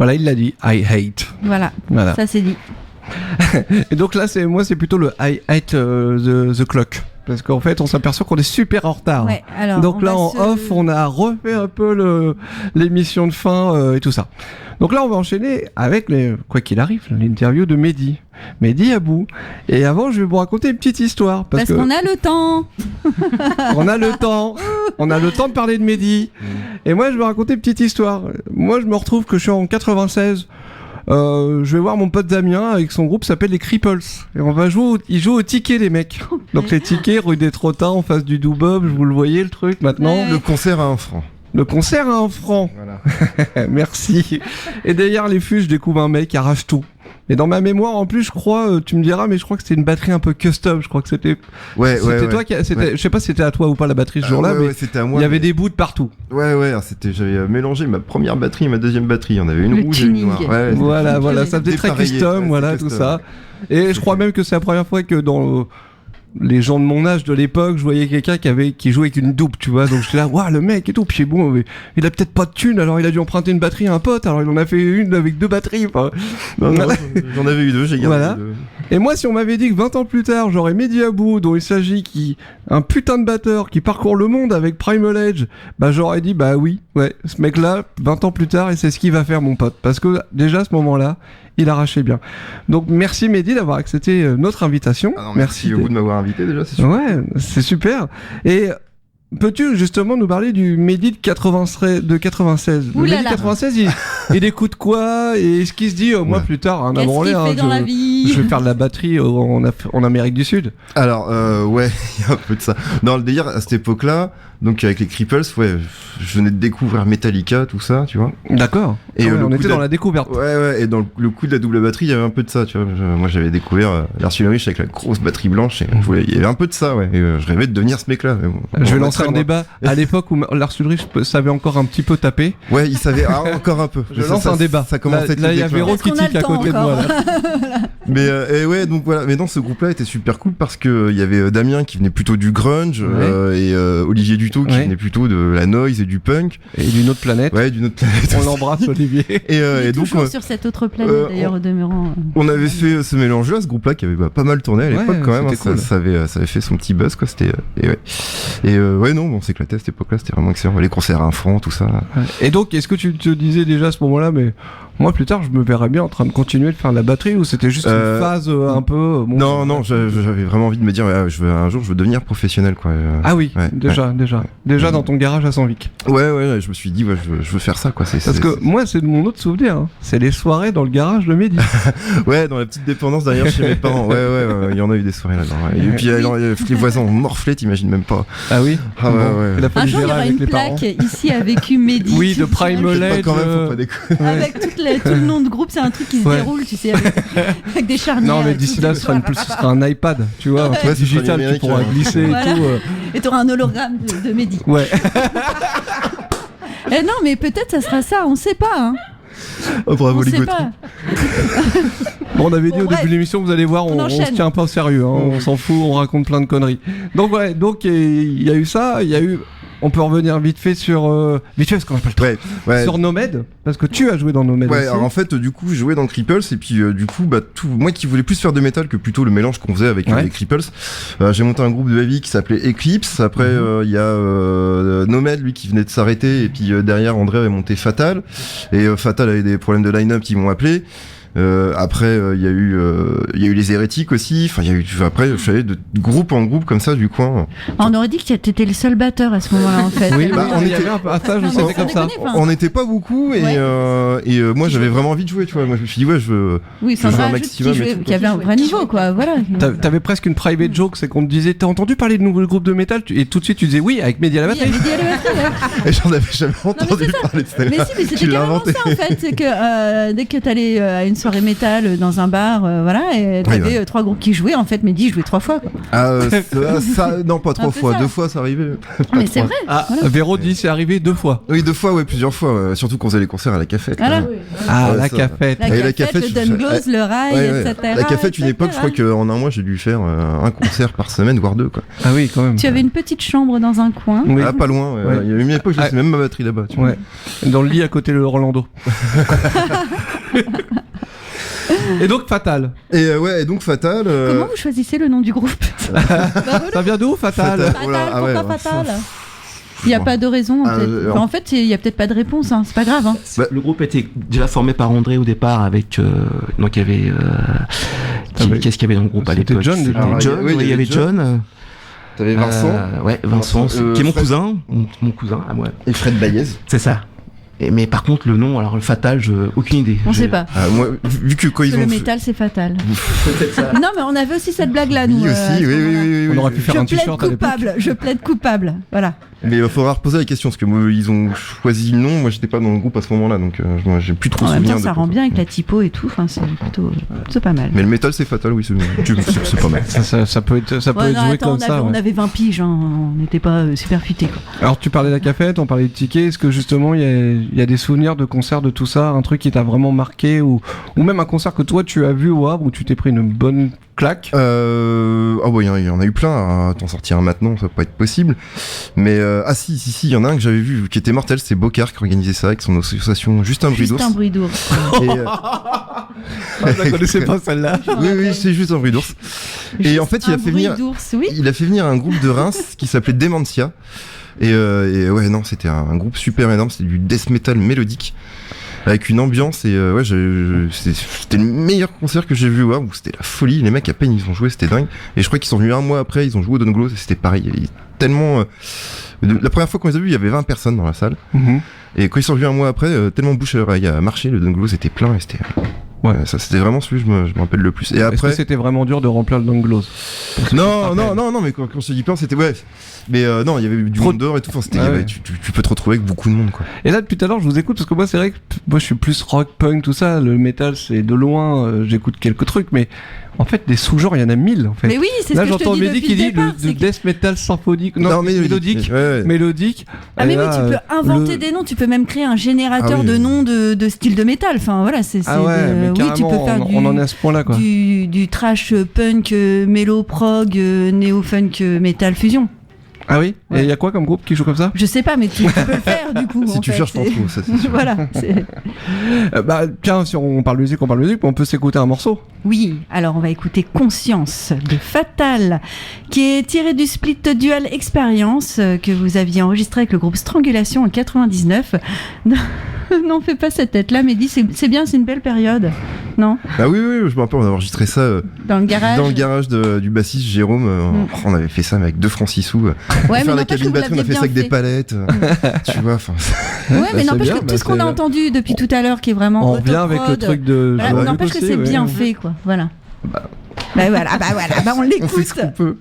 Voilà, il l'a dit. I hate. Voilà. Ça c'est dit. Et donc là, c'est plutôt le I hate the clock. Parce qu'en fait, on s'aperçoit qu'on est super en retard. Ouais, alors, donc là, en off, on a refait un peu l'émission de fin et tout ça. Donc là, on va enchaîner avec, quoi qu'il arrive, l'interview de Mehdi. Mehdi Abou. Et avant, je vais vous raconter une petite histoire. Parce qu'on a le temps. On a le temps. On a le temps de parler de Mehdi. Et moi, je vais raconter une petite histoire. Moi, je me retrouve que je suis en 96. Je vais voir mon pote Damien avec son groupe s'appelle les Cripples et on va ils jouent au ticket les mecs. Donc les tickets rue des Trottins en face du Doubop, vous le voyez le truc maintenant. Le concert à 1 franc. Le concert à 1 franc. Voilà. Merci. Et derrière les fûts, je découvre un mec qui arrache tout. Et dans ma mémoire, en plus, je crois, tu me diras, mais je crois que c'était une batterie un peu custom. Je crois que c'était. C'était toi qui. Je sais pas si c'était à toi ou pas la batterie ce jour-là, mais c'était à moi. Il y avait des bouts de partout. Ouais. J'avais mélangé ma première batterie et ma deuxième batterie. Il y en avait une rouge et une noire. Voilà. Ça faisait très custom, voilà, tout ça. Et je crois même que c'est la première fois que dans les gens de mon âge de l'époque, je voyais quelqu'un qui jouait avec une double, tu vois. Donc j'étais là, waouh, le mec et tout. Puis bon, il a peut-être pas de thune, alors il a dû emprunter une batterie à un pote, alors il en a fait une avec 2 batteries. Enfin, non, j'en avais eu 2, j'ai gardé 2. Et moi, si on m'avait dit que 20 ans plus tard, j'aurais Mehdi Abou, dont il s'agit un putain de batteur qui parcourt le monde avec Primal Edge, bah j'aurais dit, bah oui, ouais, ce mec-là, 20 ans plus tard, et c'est ce qu'il va faire, mon pote. Parce que déjà, à ce moment-là, il arrachait bien. Donc merci Mehdi d'avoir accepté notre invitation. Merci à vous de m'avoir invité déjà, c'est super. Ouais, c'est super. Et peux-tu justement nous parler du Mehdi de 96 Le Mehdi 96, il écoute quoi? Et est-ce qu'il se dit, moi plus tard, un Qu'est-ce qu'il fait dans la vie? Je vais faire de la batterie en Amérique du Sud. Alors, ouais, il y a un peu de ça. Dans le délire, à cette époque-là, donc avec les Cripples, ouais, je venais de découvrir Metallica, tout ça, tu vois. D'accord. Et on était dans la découverte. Ouais, et dans le coup de la double batterie, il y avait un peu de ça, tu vois. Moi, j'avais découvert Lars Ulrich avec la grosse batterie blanche, et il y avait un peu de ça, ouais. Et je rêvais de devenir ce mec-là. Je vais lancer un débat. À l'époque où Lars Ulrich savait encore un petit peu taper. Ouais, il savait encore un peu. Je lance un débat. Ça commence à être là, il y a Véro qui tique à côté de moi. Mais et ouais, donc voilà. Mais non, ce groupe-là était super cool parce que il y avait Damien qui venait plutôt du grunge et Olivier Dutot qui venait plutôt de la noise et du punk et d'une autre planète. Ouais, d'une autre planète. On l'embrasse, Olivier. Et donc sur cette autre planète d'ailleurs au demeurant. On avait fait ce mélange-là, ce groupe-là qui avait pas mal tourné à l'époque quand même. Cool. Ça avait fait son petit buzz quoi. C'était ouais non, on s'éclatait à cette époque-là. C'était vraiment excellent. Les concerts à 1 franc, tout ça. Et donc, est-ce que tu te disais déjà à ce moment-là, mais moi plus tard, je me verrais bien en train de continuer de faire de la batterie ou c'était juste une phase un peu. Non, j'avais vraiment envie de me dire, un jour, je veux devenir professionnel, quoi. Ah oui, déjà dans ton garage à Saint-Vic. Ouais, je me suis dit, je veux faire ça, quoi. Parce que moi, c'est de mon autre souvenir. Hein. C'est les soirées dans le garage de Mehdi. Ouais, dans la petite dépendance derrière chez mes parents. Ouais, il y en a eu des soirées là-dedans. Ouais. Et puis les voisins ont morflé, t'imagines même pas. Ah oui. Ah ouais. Un jour, il y aura une plaque. Ici a vécu Mehdi. Oui, de Primal Edge. Quand même, faut pas déconner. Avec tout le nom de groupe, c'est un truc qui se déroule, tu sais, avec des charnières. Non, mais d'ici là, ce sera un iPad, tu vois, un truc digital qui pourra glisser et tout. Et t'auras un hologramme de Mehdi. Ouais. Non, mais peut-être ça sera ça, on sait pas. Hein. Oh, bravo on les sait pas. Bon, on avait dit au début de l'émission, vous allez voir, on se tient pas au sérieux, hein, on s'en fout, on raconte plein de conneries. Donc ouais, il y a eu ça, il y a eu. On peut revenir vite fait sur parce qu'on n'a pas le temps. Ouais. Sur Nomad, parce que tu as joué dans Nomad. Ouais, aussi. alors en fait, du coup, je jouais dans Cripples et puis du coup, moi qui voulais plus faire de métal que plutôt le mélange qu'on faisait avec les Cripples, j'ai monté un groupe de heavy qui s'appelait Eclipse. Après, il y a Nomad, lui, qui venait de s'arrêter et puis derrière, André avait monté Fatal et Fatal avait des problèmes de line-up qui m'ont appelé. Après il y a eu les hérétiques aussi, enfin il y a eu après je suis allé de groupe en groupe comme ça du coin. On aurait dit que t'étais le seul batteur à ce moment-là en fait. Oui, on était comme ça. On n'était pas beaucoup et moi j'avais vraiment envie de jouer, tu vois. Moi je me suis dit je veux un maximum qu'il y avait un vrai niveau quoi, voilà. T'avais presque une private joke, c'est qu'on te disait t'as entendu parler de nouveaux groupes de métal et tout de suite tu disais oui avec Mehdi à la batterie. Et j'en avais jamais entendu parler de ça. Mais c'était carrément ça en fait, c'est que dès que t'allais à une soirée métal dans un bar, voilà, et t'avais 3 groupes qui jouaient. En fait, Mehdi jouait 3 fois. Quoi. Non, pas 3 fois. 2 fois, ça arrivait. Mais c'est vrai. Voilà. Véro dit c'est arrivé 2 fois. Oui, 2 fois, plusieurs fois. Surtout qu'on faisait les concerts à la cafette. Voilà. La cafette. La cafette, le Dunglows, le rail, etc. La cafette, une époque, je crois qu'en un mois, j'ai dû faire un concert par semaine, voire 2. Quoi. Ah oui, quand même. Tu avais une petite chambre dans un coin. Oui. Pas loin. Il y avait une époque, j'ai laissé même ma batterie là-bas. Tu vois. Dans le lit à côté de Orlando. Et donc Fatal. Et donc Fatal. Comment vous choisissez le nom du groupe? Ça vient d'où Fatal? Pourquoi Fatal? Il n'y a pas de raison. En fait, il n'y a peut-être pas de réponse. Hein. C'est pas grave. Hein. Le groupe était déjà formé par André au départ avec. Donc il y avait. Qu'est-ce qu'il y avait dans le groupe à l'époque? John. Il y avait John. T'avais Vincent. Vincent, qui est mon cousin. Mon cousin à moi. Et Fred Baillez. C'est ça. Mais par contre, le nom, alors le Fatal, aucune idée. On sait pas. Moi, vu que quand ils ont. Le métal, c'est fatal. Peut-être ça. Non, mais on avait aussi cette blague-là, nous. Oui, aussi, oui. On aurait pu faire un t-shirt à l'époque. Je plaide coupable. Voilà. Mais il faudra reposer la question parce que moi, ils ont choisi le nom. Moi, j'étais pas dans le groupe à ce moment-là, donc moi, j'ai plus trop souvenir. En même temps, ça rend bien avec la typo et tout. Enfin, c'est plutôt pas mal. Mais le métal, c'est Fatal, oui, c'est pas mal. Ça peut être joué comme ça. On avait 20 piges, hein. On n'était pas super futés. Alors, tu parlais de la cafette, on parlait de tickets. Est-ce que justement, il y a des souvenirs de concerts de tout ça, un truc qui t'a vraiment marqué ou même un concert que toi tu as vu au Havre où tu t'es pris une bonne claque? Il y en a eu plein. T'en sortir un maintenant, ça va pas être possible. Mais si, il y en a un que j'avais vu qui était mortel, c'est Bocard qui organisait ça avec son association Juste un bruit d'ours. Juste un bruit d'ours. Je la connaissais pas celle-là. Oui, c'est Juste un bruit d'ours. Et en fait, il a fait venir un groupe de Reims qui s'appelait Dementia. Et c'était un groupe super énorme, c'était du death metal mélodique avec une ambiance et c'était le meilleur concert que j'ai vu où c'était la folie. Les mecs à peine ils ont joué, c'était dingue. Et je crois qu'ils sont venus un mois après, ils ont joué au Dunglows et c'était pareil. Tellement la première fois qu'on les a vus, il y avait 20 personnes dans la salle. Et quand ils sont venus un mois après, tellement bouche à oreille a marché, le Dunglows était plein et c'était ça c'était vraiment celui que je me rappelle le plus. Et après, est-ce que c'était vraiment dur de remplir le Dunglows? Non, mais quand je te dis plein, c'était mais non, il y avait du monde dehors et tout. Enfin, tu peux te retrouver avec beaucoup de monde, quoi. Et là, depuis tout à l'heure, je vous écoute parce que moi, c'est vrai que moi, je suis plus rock, punk, tout ça. Le métal, c'est de loin. J'écoute quelques trucs, mais en fait, des sous-genres, il y en a 1000 en fait. Mais oui, c'est là, ce que je te j'entends dis Mehdi depuis qui dit le départ, le death metal symphonique, mélodique. Mélodique. Ah mais oui, tu peux inventer des noms, tu peux même créer un générateur de noms de style de métal. Enfin voilà, c'est oui, tu peux faire on en est à ce point-là, quoi. Du trash punk, mélo prog, néo funk, metal fusion. Ah oui. Et il y a quoi comme groupe qui joue comme ça? Je sais pas, mais tu peux le faire du coup. Si tu cherches, t'en trouves. Ça, c'est sûr. Voilà. Tiens, si on parle musique, on peut s'écouter un morceau. Oui, alors on va écouter Conscience de Fatal, qui est tiré du split Dual Experience que vous aviez enregistré avec le groupe Strangulation en 99. Non, fais pas cette tête-là, Mehdi, c'est bien, c'est une belle période, non? Ah oui, je me rappelle, on a enregistré ça dans le garage du bassiste Jérôme. On avait fait ça avec 2 francs 6 sous. Ouais, faire la cabine batterie, on a fait ça avec des palettes. Tu vois, enfin. Ouais, mais n'empêche que tout ce qu'on a entendu depuis tout à l'heure, qui est vraiment. On revient avec le truc de. N'empêche que c'est bien fait, quoi. Voilà. On l'écoute. On fait ce qu'on peut.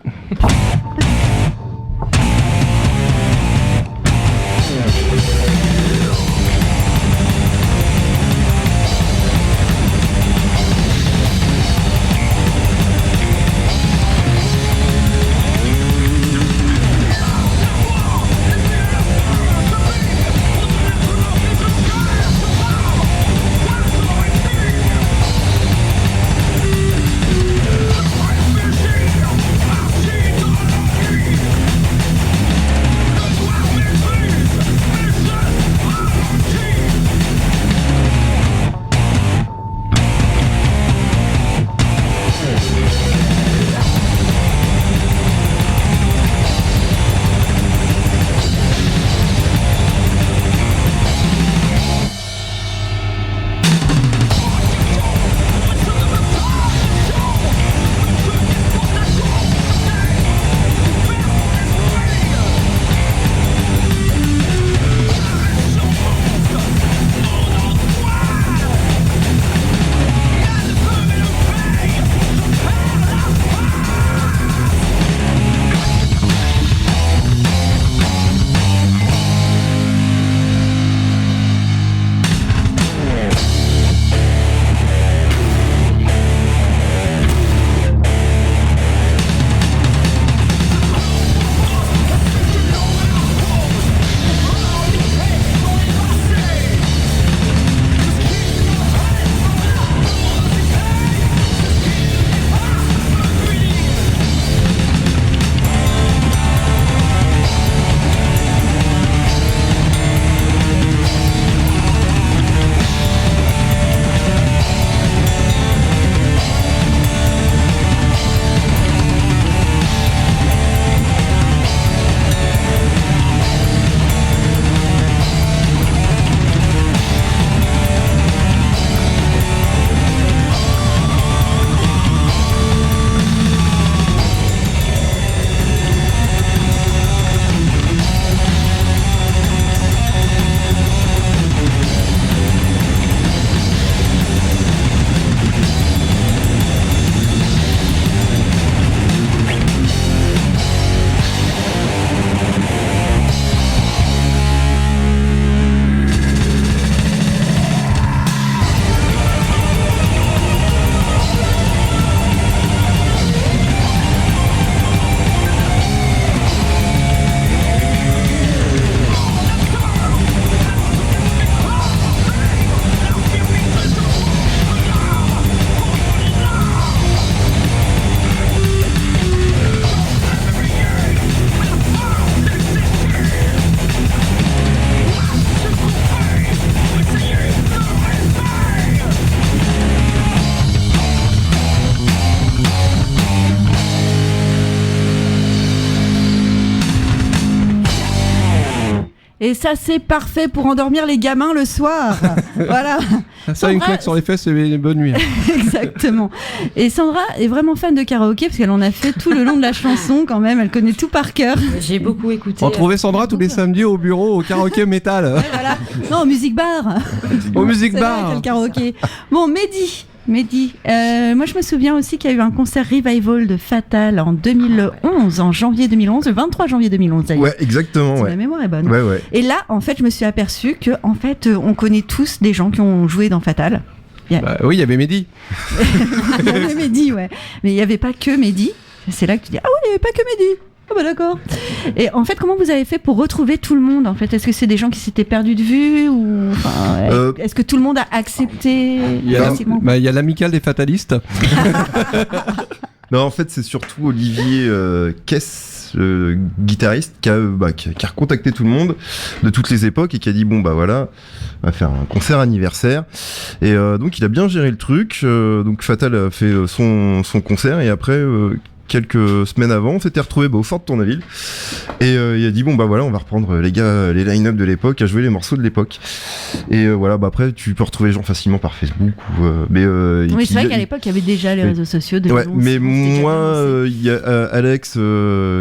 Et ça, c'est parfait pour endormir les gamins le soir. Voilà. Ça, une claque sur les fesses, c'est une bonne nuit. Exactement. Et Sandra est vraiment fan de karaoké parce qu'elle en a fait tout le long de la chanson quand même. Elle connaît tout par cœur. J'ai beaucoup écouté. Retrouvez Sandra tous les samedis au bureau au karaoké métal. Ouais, voilà. Non, au music bar. Au music C'est bar. vrai, quel karaoké. Bon, Mehdi, moi je me souviens aussi qu'il y a eu un concert revival de Fatal en 2011, en janvier 2011, le 23 janvier 2011 d'ailleurs. Ouais, exactement, Si ouais. la mémoire est bonne. Ouais, ouais. Et là, en fait, je me suis aperçue que, en fait, on connaît tous des gens qui ont joué dans Fatal. Bah, oui, il y avait Mehdi. Il y avait Mehdi, ouais. Mais il n'y avait pas que Mehdi. C'est là que tu dis, ah ouais, il n'y avait pas que Mehdi. Ah bah d'accord. Et en fait, comment vous avez fait pour retrouver tout le monde en fait? Est-ce que c'est des gens qui s'étaient perdus de vue ou est-ce que tout le monde a accepté? Il y a l'amicale des fatalistes. Non, en fait, c'est surtout Olivier Kess, guitariste, qui a recontacté tout le monde de toutes les époques et qui a dit bon bah voilà, on va faire un concert anniversaire. Et donc il a bien géré le truc. Donc Fatal a fait son concert et après. Quelques semaines avant, on s'était retrouvés au Fort de Tourneville et il a dit bon bah voilà, on va reprendre les gars, les line-up de l'époque, à jouer les morceaux de l'époque. Et voilà, bah après tu peux retrouver les gens facilement par Facebook ou oui, c'est vrai qu'à l'époque il y avait déjà les réseaux sociaux de ouais, mais moi il y a Alex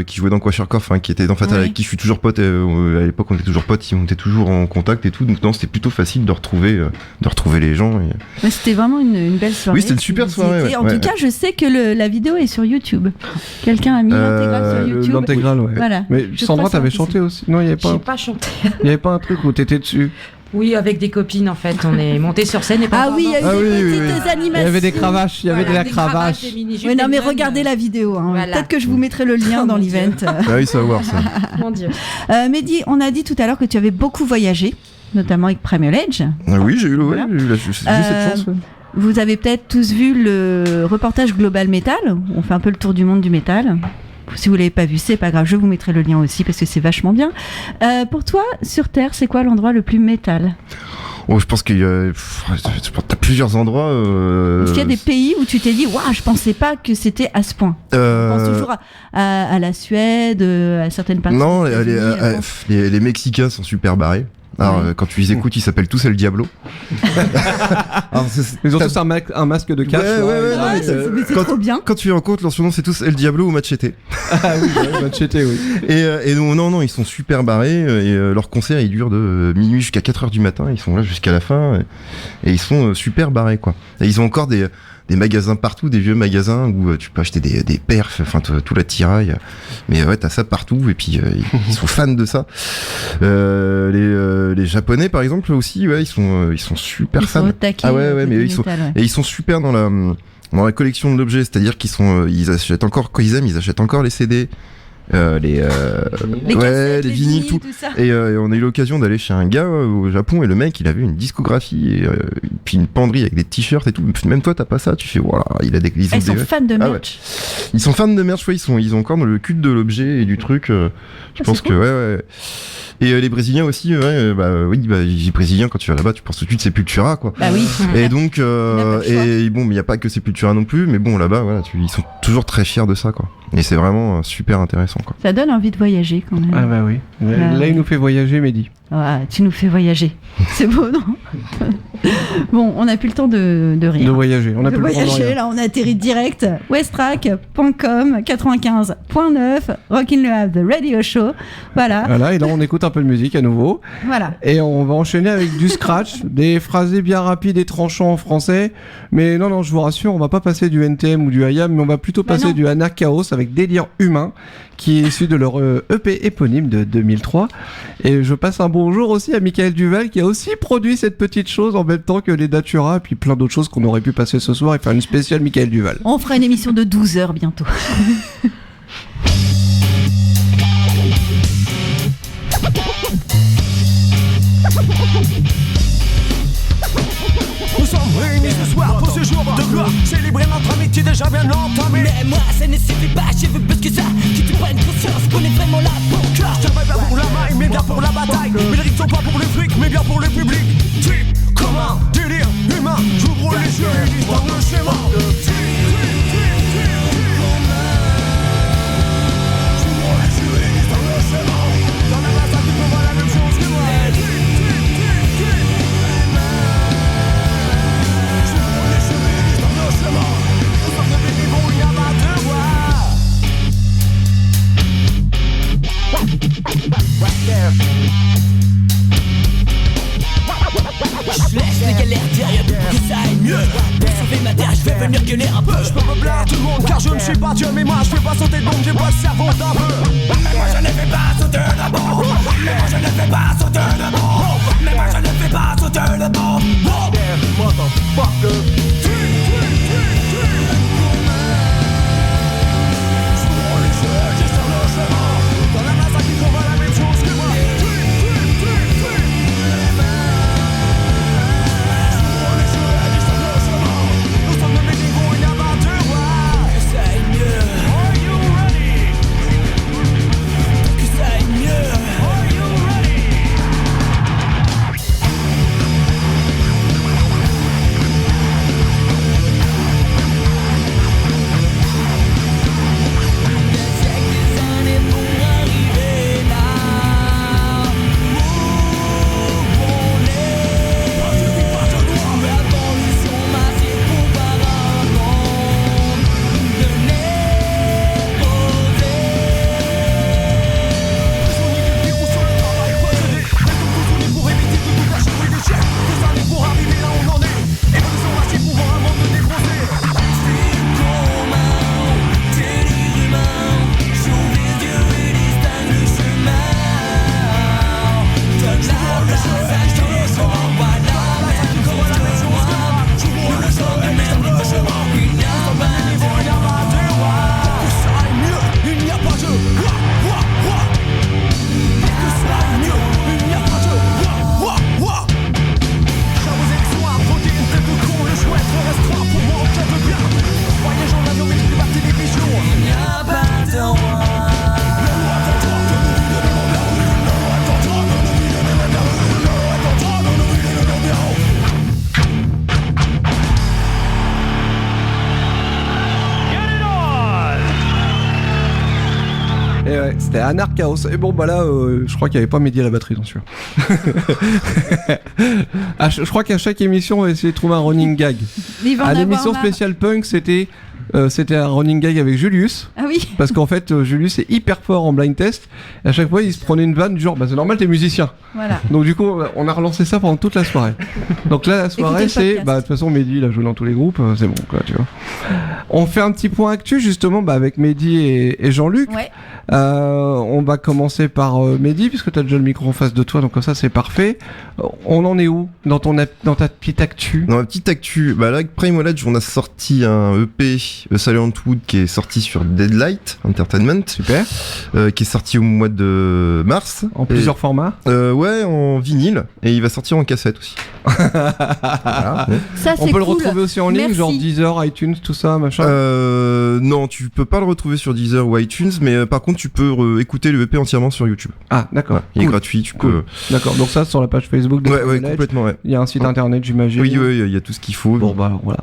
qui jouait dans Kwashiorkor, qui était dans Fatal, avec qui je suis toujours pote. À l'époque on était toujours potes, on était toujours en contact et tout, donc non, c'était plutôt facile de retrouver les gens. Mais c'était vraiment une belle soirée. Oui, c'était une super soirée. Ouais, en tout cas, je sais que la vidéo est sur YouTube. Quelqu'un a mis l'intégrale sur YouTube. L'intégrale, ouais. Voilà. Mais Sandra, t'avais chanté aussi? Non, il n'y avait pas. J'ai pas chanté. Il n'y avait pas un truc où t'étais dessus? Oui, avec des copines en fait. On est monté sur scène et pas. Ah oui, il y a eu des petites animations. Il y avait des cravaches, il y avait de la cravache. Oui, non, mais regardez la vidéo. Hein. Voilà. Peut-être que je vous mettrai le lien dans l'event. Ah oui, ça va voir ça. Mon Dieu. Mehdi, on a dit tout à l'heure que tu avais beaucoup voyagé, notamment avec Primal Edge. Ah oui, j'ai eu Voilà. cette chance. Ouais. Vous avez peut-être tous vu le reportage Global Metal, où on fait un peu le tour du monde du métal. Si vous l'avez pas vu, c'est pas grave, je vous mettrai le lien aussi parce que c'est vachement bien. Pour toi, sur Terre, c'est quoi l'endroit le plus métal? Oh, je pense qu'il y a t'as plusieurs endroits. Est-ce qu'il y a des pays où tu t'es dit, waouh, je pensais pas que c'était à ce point? Je pense toujours à la Suède, à certaines parties. Non, les Mexicains sont super barrés. Alors, quand tu les écoutes, ils s'appellent tous El Diablo. Alors, ils ont tous un masque de cache. Ouais, c'est trop bien. Quand tu les rencontres, leur surnom c'est tous El Diablo ou Machete. Ah oui, Machete, oui. Et non, ils sont super barrés. Et leur concert, il dure de minuit jusqu'à 4h du matin. Ils sont là jusqu'à la fin. Et ils sont super barrés, quoi. Et ils ont encore des magasins partout, des vieux magasins où tu peux acheter des perfs, enfin tout l'attirail. Mais ouais, t'as ça partout et puis ils sont fans de ça. Les Japonais par exemple aussi, ouais, ils sont super fans. Ah ouais, mais ils sont super dans la collection de l'objet, c'est-à-dire ils achètent encore quand ils aiment, ils achètent encore les CD. Les vinyles, tout. Et on a eu l'occasion d'aller chez un gars au Japon et le mec il avait une discographie et puis une penderie avec des t-shirts et tout. Même toi t'as pas ça, tu fais voilà, ils sont fans de merch. Ils sont fans de merch, ouais, ils ont encore le culte de l'objet et du truc. Je pense que ouais. Et les Brésiliens aussi, les Brésiliens, quand tu vas là-bas, tu penses tout de suite Sepultura, quoi. Bah oui. Et donc, mais il n'y a pas que Sepultura non plus, mais bon, là-bas, voilà, ils sont toujours très fiers de ça, quoi. Et c'est vraiment super intéressant, quoi. Ça donne envie de voyager, quand même. Ah bah oui. Là, il nous fait voyager, Mehdi. Ah, tu nous fais voyager. C'est beau, non? Bon, on n'a plus le temps de rire. De voyager. On a plus le temps de rire. Là, on a atterri direct. Westrack.com 95.9 Rockin' Le Havre, The Radio Show. Voilà. Voilà, et là, on écoute un peu de musique à nouveau. Voilà. Et on va enchaîner avec du scratch, des phrasés bien rapides et tranchants en français. Mais non, je vous rassure, on va pas passer du NTM ou du IAM, mais on va plutôt passer du Anarch Chaos avec Délire Humain, qui est issu de leur EP éponyme de 2003. Et je passe un bonjour aussi à Michael Duval, qui a aussi produit cette petite chose en même temps que les Datura, et puis plein d'autres choses qu'on aurait pu passer ce soir et faire une spéciale Michael Duval. On fera une émission de 12 heures bientôt. Nous sommes réunis ce soir pour ce jour de gloire, célébrer notre amitié déjà bien entamée. Mais moi ça ne suffit pas, je veux plus que ça, qui te prenne conscience qu'on est vraiment là pour cœur. Je travaille pas pour la maille, mais bien pour la bataille. Mes rimes sont pas pour les frics, mais bien pour le public. Trip, commun, délire, humain, j'ouvre les yeux et dans le schéma. Dans la masse, tu peux voir la même chose que moi. venir gueuler un peu. Je peux me plaire tout le monde car je ne suis pas Dieu. Mais moi je fais pas sauter de bombe, j'ai pas le cerveau d'un peu. Mais moi je ne fais pas sauter de bombe. Mais moi je ne fais pas sauter de bombe. Mais moi je ne fais pas sauter de bombe. Motherfucker. Dans la masse à qui trouve la même chose que moi. Nous sommes de mes niveaux, il n'y a pas de roi. Que ça aille mieux. Are you ready? Que ça aille mieux. Are you ready? Et ouais, c'était Anarch Chaos. Et bon, bah là, je crois qu'il n'y avait pas Mehdi à la batterie, j'en suis sûr. Je crois qu'à chaque émission, on va essayer de trouver un running gag. À l'émission spéciale punk, c'était un running gag avec Julius. Ah oui. Parce qu'en fait, Julius est hyper fort en blind test. Et à chaque fois, il se prenait une vanne du genre, bah c'est normal, t'es musicien. Voilà. Donc du coup, on a relancé ça pendant toute la soirée. Donc là, la soirée, c'est, bah de toute façon, Mehdi, il a joué dans tous les groupes, c'est bon, quoi, tu vois. On fait un petit point actu, justement, bah avec Mehdi et Jean-Luc. Ouais. On va commencer par Mehdi, puisque t'as déjà le micro en face de toi, donc comme ça, c'est parfait. On en est où dans ta petite actu? Dans ma petite actu, bah là, avec Prime Knowledge, on a sorti un EP Silent Wood qui est sorti sur Deadlight Entertainment. Super. Qui est sorti au mois de mars. En plusieurs formats. Ouais, en vinyle. Et il va sortir en cassette aussi. Voilà. Ça, c'est on peut cool. le retrouver aussi en ligne, Merci. genre Deezer, iTunes, tout ça, machin. Non, tu peux pas le retrouver sur Deezer ou iTunes, mais par contre, tu peux écouter le EP entièrement sur YouTube. Ah, d'accord. Ouais, il est gratuit, tu peux. D'accord, donc ça, sur la page Facebook de Ouais, Prime Knowledge. complètement, ouais. Il y a un site internet, j'imagine. Oui, il y a tout ce qu'il faut. Bon, bah voilà,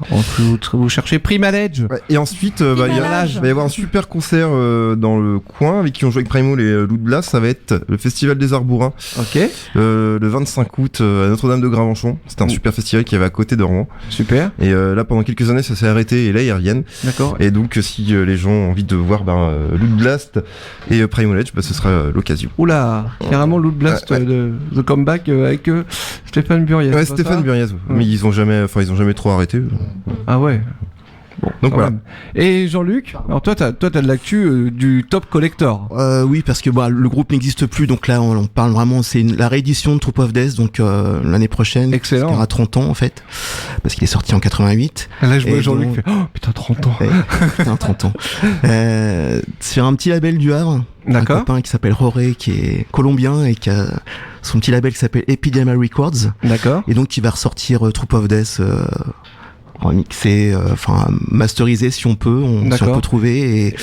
vous cherchez Prime Knowledge. Ouais, et ensuite, il va y avoir un super concert dans le coin avec qui ont joué avec Primo et Loot Blast. Ça va être le Festival des Arts Bourrins. Ok. Le 25 août à Notre-Dame de Gravenchon. C'était un super festival qui avait à côté de Rouen. Super. Et là, pendant quelques années, ça s'est arrêté et là, ils reviennent. D'accord. Et donc, si les gens ont envie de voir Loot Blast et Primo Knowledge, ce sera l'occasion. Oula, carrément Loot Blast de The Comeback avec Stéphane Buriez. Ouais, Stéphane Buriez. Mais ils ont jamais trop arrêté. Ah ouais. Bon, donc voilà. Même. Et Jean-Luc, alors toi t'as de l'actu du Top Collector. Oui, parce que le groupe n'existe plus, donc là on parle vraiment, c'est la réédition de Troop of Death, donc l'année prochaine. Excellent. Il aura 30 ans en fait, parce qu'il est sorti en 88. Là je vois Et Jean-Luc donc... fait putain 30 ans. Putain 30 ans. Sur un petit label du Havre. D'accord. Un copain qui s'appelle Roré, qui est colombien et qui a son petit label qui s'appelle Epidemia Records. D'accord. Et donc il va ressortir Troop of Death. Remixé, masterisé si on peut trouver et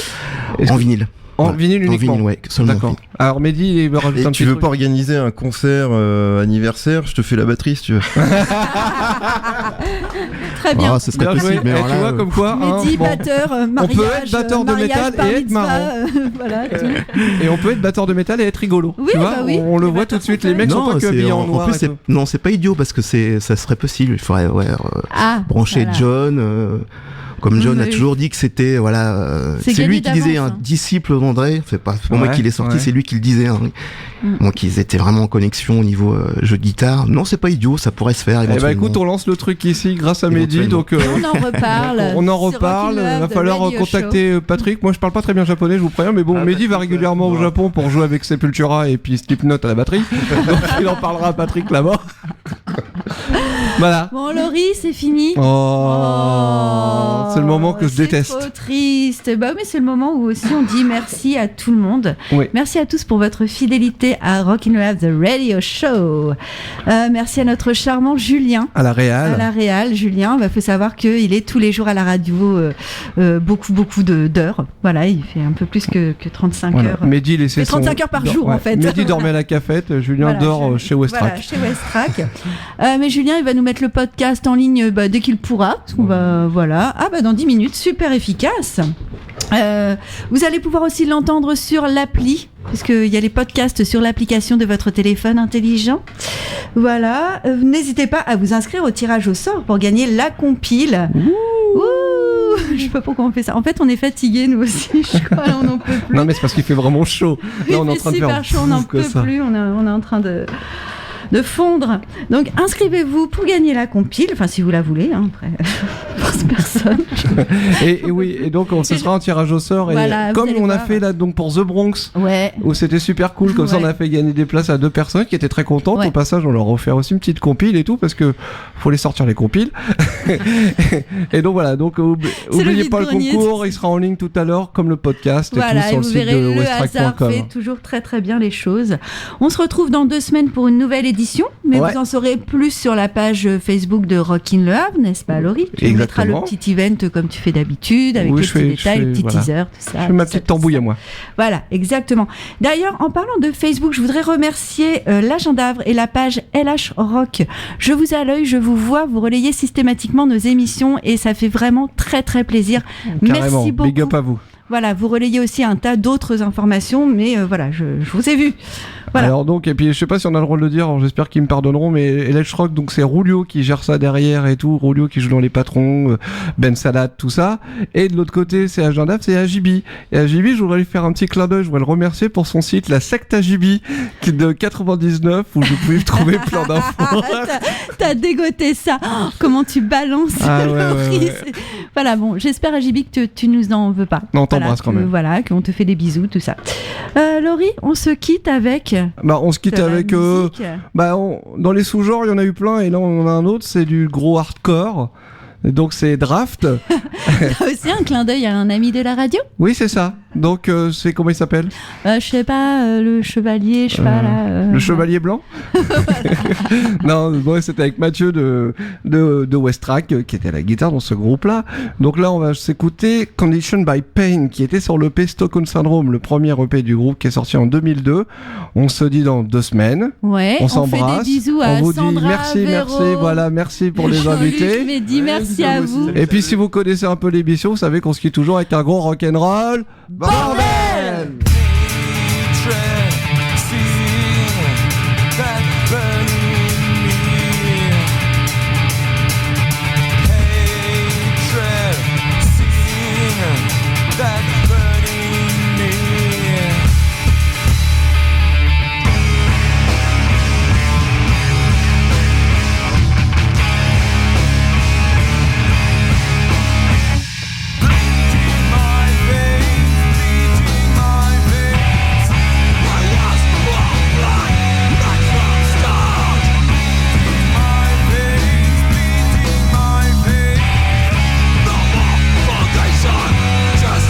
en vinyle. En vinyle uniquement. En vinyle, ouais, seulement. D'accord. Alors Mehdi, il va rajouter un petit tu veux truc. pas organiser un concert anniversaire, je te fais la batterie si tu veux. Très bien. Ah, ce serait Bien possible, joué. mais tu alors là, vois comme quoi. Mehdi, batteur, mariage, on peut être batteur de métal et être marrant. Voilà, tout. Et on peut être batteur de métal et être rigolo. Oui, tu vois, bah oui. on le voit tout de suite. Les mecs sont pas que habillés en noir. plus, c'est pas idiot parce que ça serait possible. Il faudrait brancher voilà. John. Comme John a Oui. toujours dit que c'était C'est c'est lui gagné qui disait d'avance, un hein. disciple d'André. C'est pas pour moi Ouais, qu'il est sorti, ouais. c'est lui qui le disait. Hein. Donc ils étaient vraiment en connexion au niveau jeu de guitare. Non, c'est pas idiot, ça pourrait se faire. Eh ben Éventuellement. écoute, on lance le truc ici grâce à Mehdi, Éventuellement. donc On en reparle. on en sur reparle. Rockin' Il va Love, falloir The Radio contacter Patrick. Moi, je parle pas très bien japonais, je vous préviens, mais bon, Mehdi va régulièrement au Japon pour jouer avec Sepultura et puis Slipknot à la batterie. Donc il en parlera à Patrick là-bas. Voilà. Bon, Laurie, c'est fini. Oh, c'est le moment que je déteste. C'est trop triste. Bah, mais c'est le moment où aussi on dit merci à tout le monde. Oui. Merci à tous pour votre fidélité à Rockin' Love, The Radio Show. Merci à notre charmant Julien. À la Réal. À la Réal, Julien. Il faut savoir qu'il est tous les jours à la radio, beaucoup d'heures. Voilà, il fait un peu plus que 35 Voilà. heures. Mehdi laissait Mais 35 heures par jour, en fait. Mehdi dormait à la cafette, Julien Voilà, dort chez Westrack. Voilà, chez Westrack. Mais Julien, il va nous mettre le podcast en ligne dès qu'il pourra. Parce qu'on va, voilà. Ah, dans 10 minutes, super efficace. Vous allez pouvoir aussi l'entendre sur l'appli, puisqu'il y a les podcasts sur l'application de votre téléphone intelligent. Voilà. N'hésitez pas à vous inscrire au tirage au sort pour gagner la compile. Ouh. Je sais pas pourquoi on fait ça. En fait, on est fatigués, nous aussi. Je crois, on n'en peut plus. Non, mais c'est parce qu'il fait vraiment chaud. Là, on est en Il train fait de faire super chaud, on n'en que peut ça. plus. On est en train de fondre. Donc inscrivez-vous pour gagner la compile, enfin si vous la voulez, hein, après, pour personne. Et oui, et donc ce sera un tirage au sort. Et Voilà, vous comme allez on a voir. fait là donc pour The Bronx, Ouais. où c'était super cool, comme ça on Ouais. a fait gagner des places à 2 personnes qui étaient très contentes. Ouais. Au passage, on leur a offert aussi une petite compile et tout, parce que faut les sortir les compiles. Et donc voilà, donc C'est le oubliez pas le vide-grenier. concours, il sera en ligne tout à l'heure, comme le podcast et Voilà, tout et sur le vous site verrez, de le hasard westrack.com. fait toujours très très bien les choses. On se retrouve dans 2 semaines pour une nouvelle édition, mais Ouais. vous en saurez plus sur la page Facebook de Rockin' Le Havre, n'est-ce pas, Laurie? Tu nous mettras le Exactement. petit event comme tu fais d'habitude, avec Oui, les je petits fais- détails, je les fais- petits voilà. teasers, tout ça. Je fais ma tout ça, petite tout tambouille ça. à moi. Voilà, exactement. D'ailleurs, en parlant de Facebook, je voudrais remercier l'agenda Havre et la page LH Rock. Je vous ai à l'œil, je vous vois, vous relayez systématiquement nos émissions et ça fait vraiment très très plaisir. Carrément, Merci beaucoup. big up à vous. Voilà, vous relayez aussi un tas d'autres informations, mais voilà, je vous ai vu. Voilà. Alors donc, et puis je sais pas si on a le droit de le dire, alors j'espère qu'ils me pardonneront, mais LH Rock, donc c'est Rulio qui gère ça derrière et tout, Rulio qui joue dans Les Patrons, Ben Sadat, tout ça, et de l'autre côté c'est Agenda, c'est Ajibi. Et Ajibi, je voudrais lui faire un petit clin d'œil, je voudrais le remercier pour son site, la secte Ajibi, qui est de 99, où vous pouvez trouver plein d'infos. T'as dégoté ça. Oh, comment tu balances, Ah ouais, Laurie, ouais. c'est- Voilà, bon, j'espère, Ajibi, que tu nous en veux pas. Non, on t'embrasse quand même. Voilà, qu'on te fait des bisous, tout ça. Laurie, on se quitte avec... Bah on se quitte de la avec... musique. Dans les sous-genres, il y en a eu plein, et là on en a un autre, c'est du gros hardcore. Et donc c'est Draft. T'as aussi un clin d'œil à un ami de la radio. Oui, c'est ça. Donc c'est comment il s'appelle? Je sais pas, le chevalier, je sais pas, là... Le Chevalier Blanc. Non, bon, c'était avec Mathieu de Westrack qui était à la guitare dans ce groupe-là. Donc là, on va s'écouter Condition by Pain qui était sur l'EP Stockholm Syndrome, le premier EP du groupe qui est sorti en 2002. On se dit dans 2 semaines. Ouais, On on fait s'embrasse. des bisous à On vous Sandra, dit merci, Véro, merci. Voilà, merci pour les Jean-Luc, invités. Mehdi, merci à vous. Et puis si vous connaissez un peu l'émission, vous savez qu'on se quitte toujours avec un gros rock'n'roll. Bordel!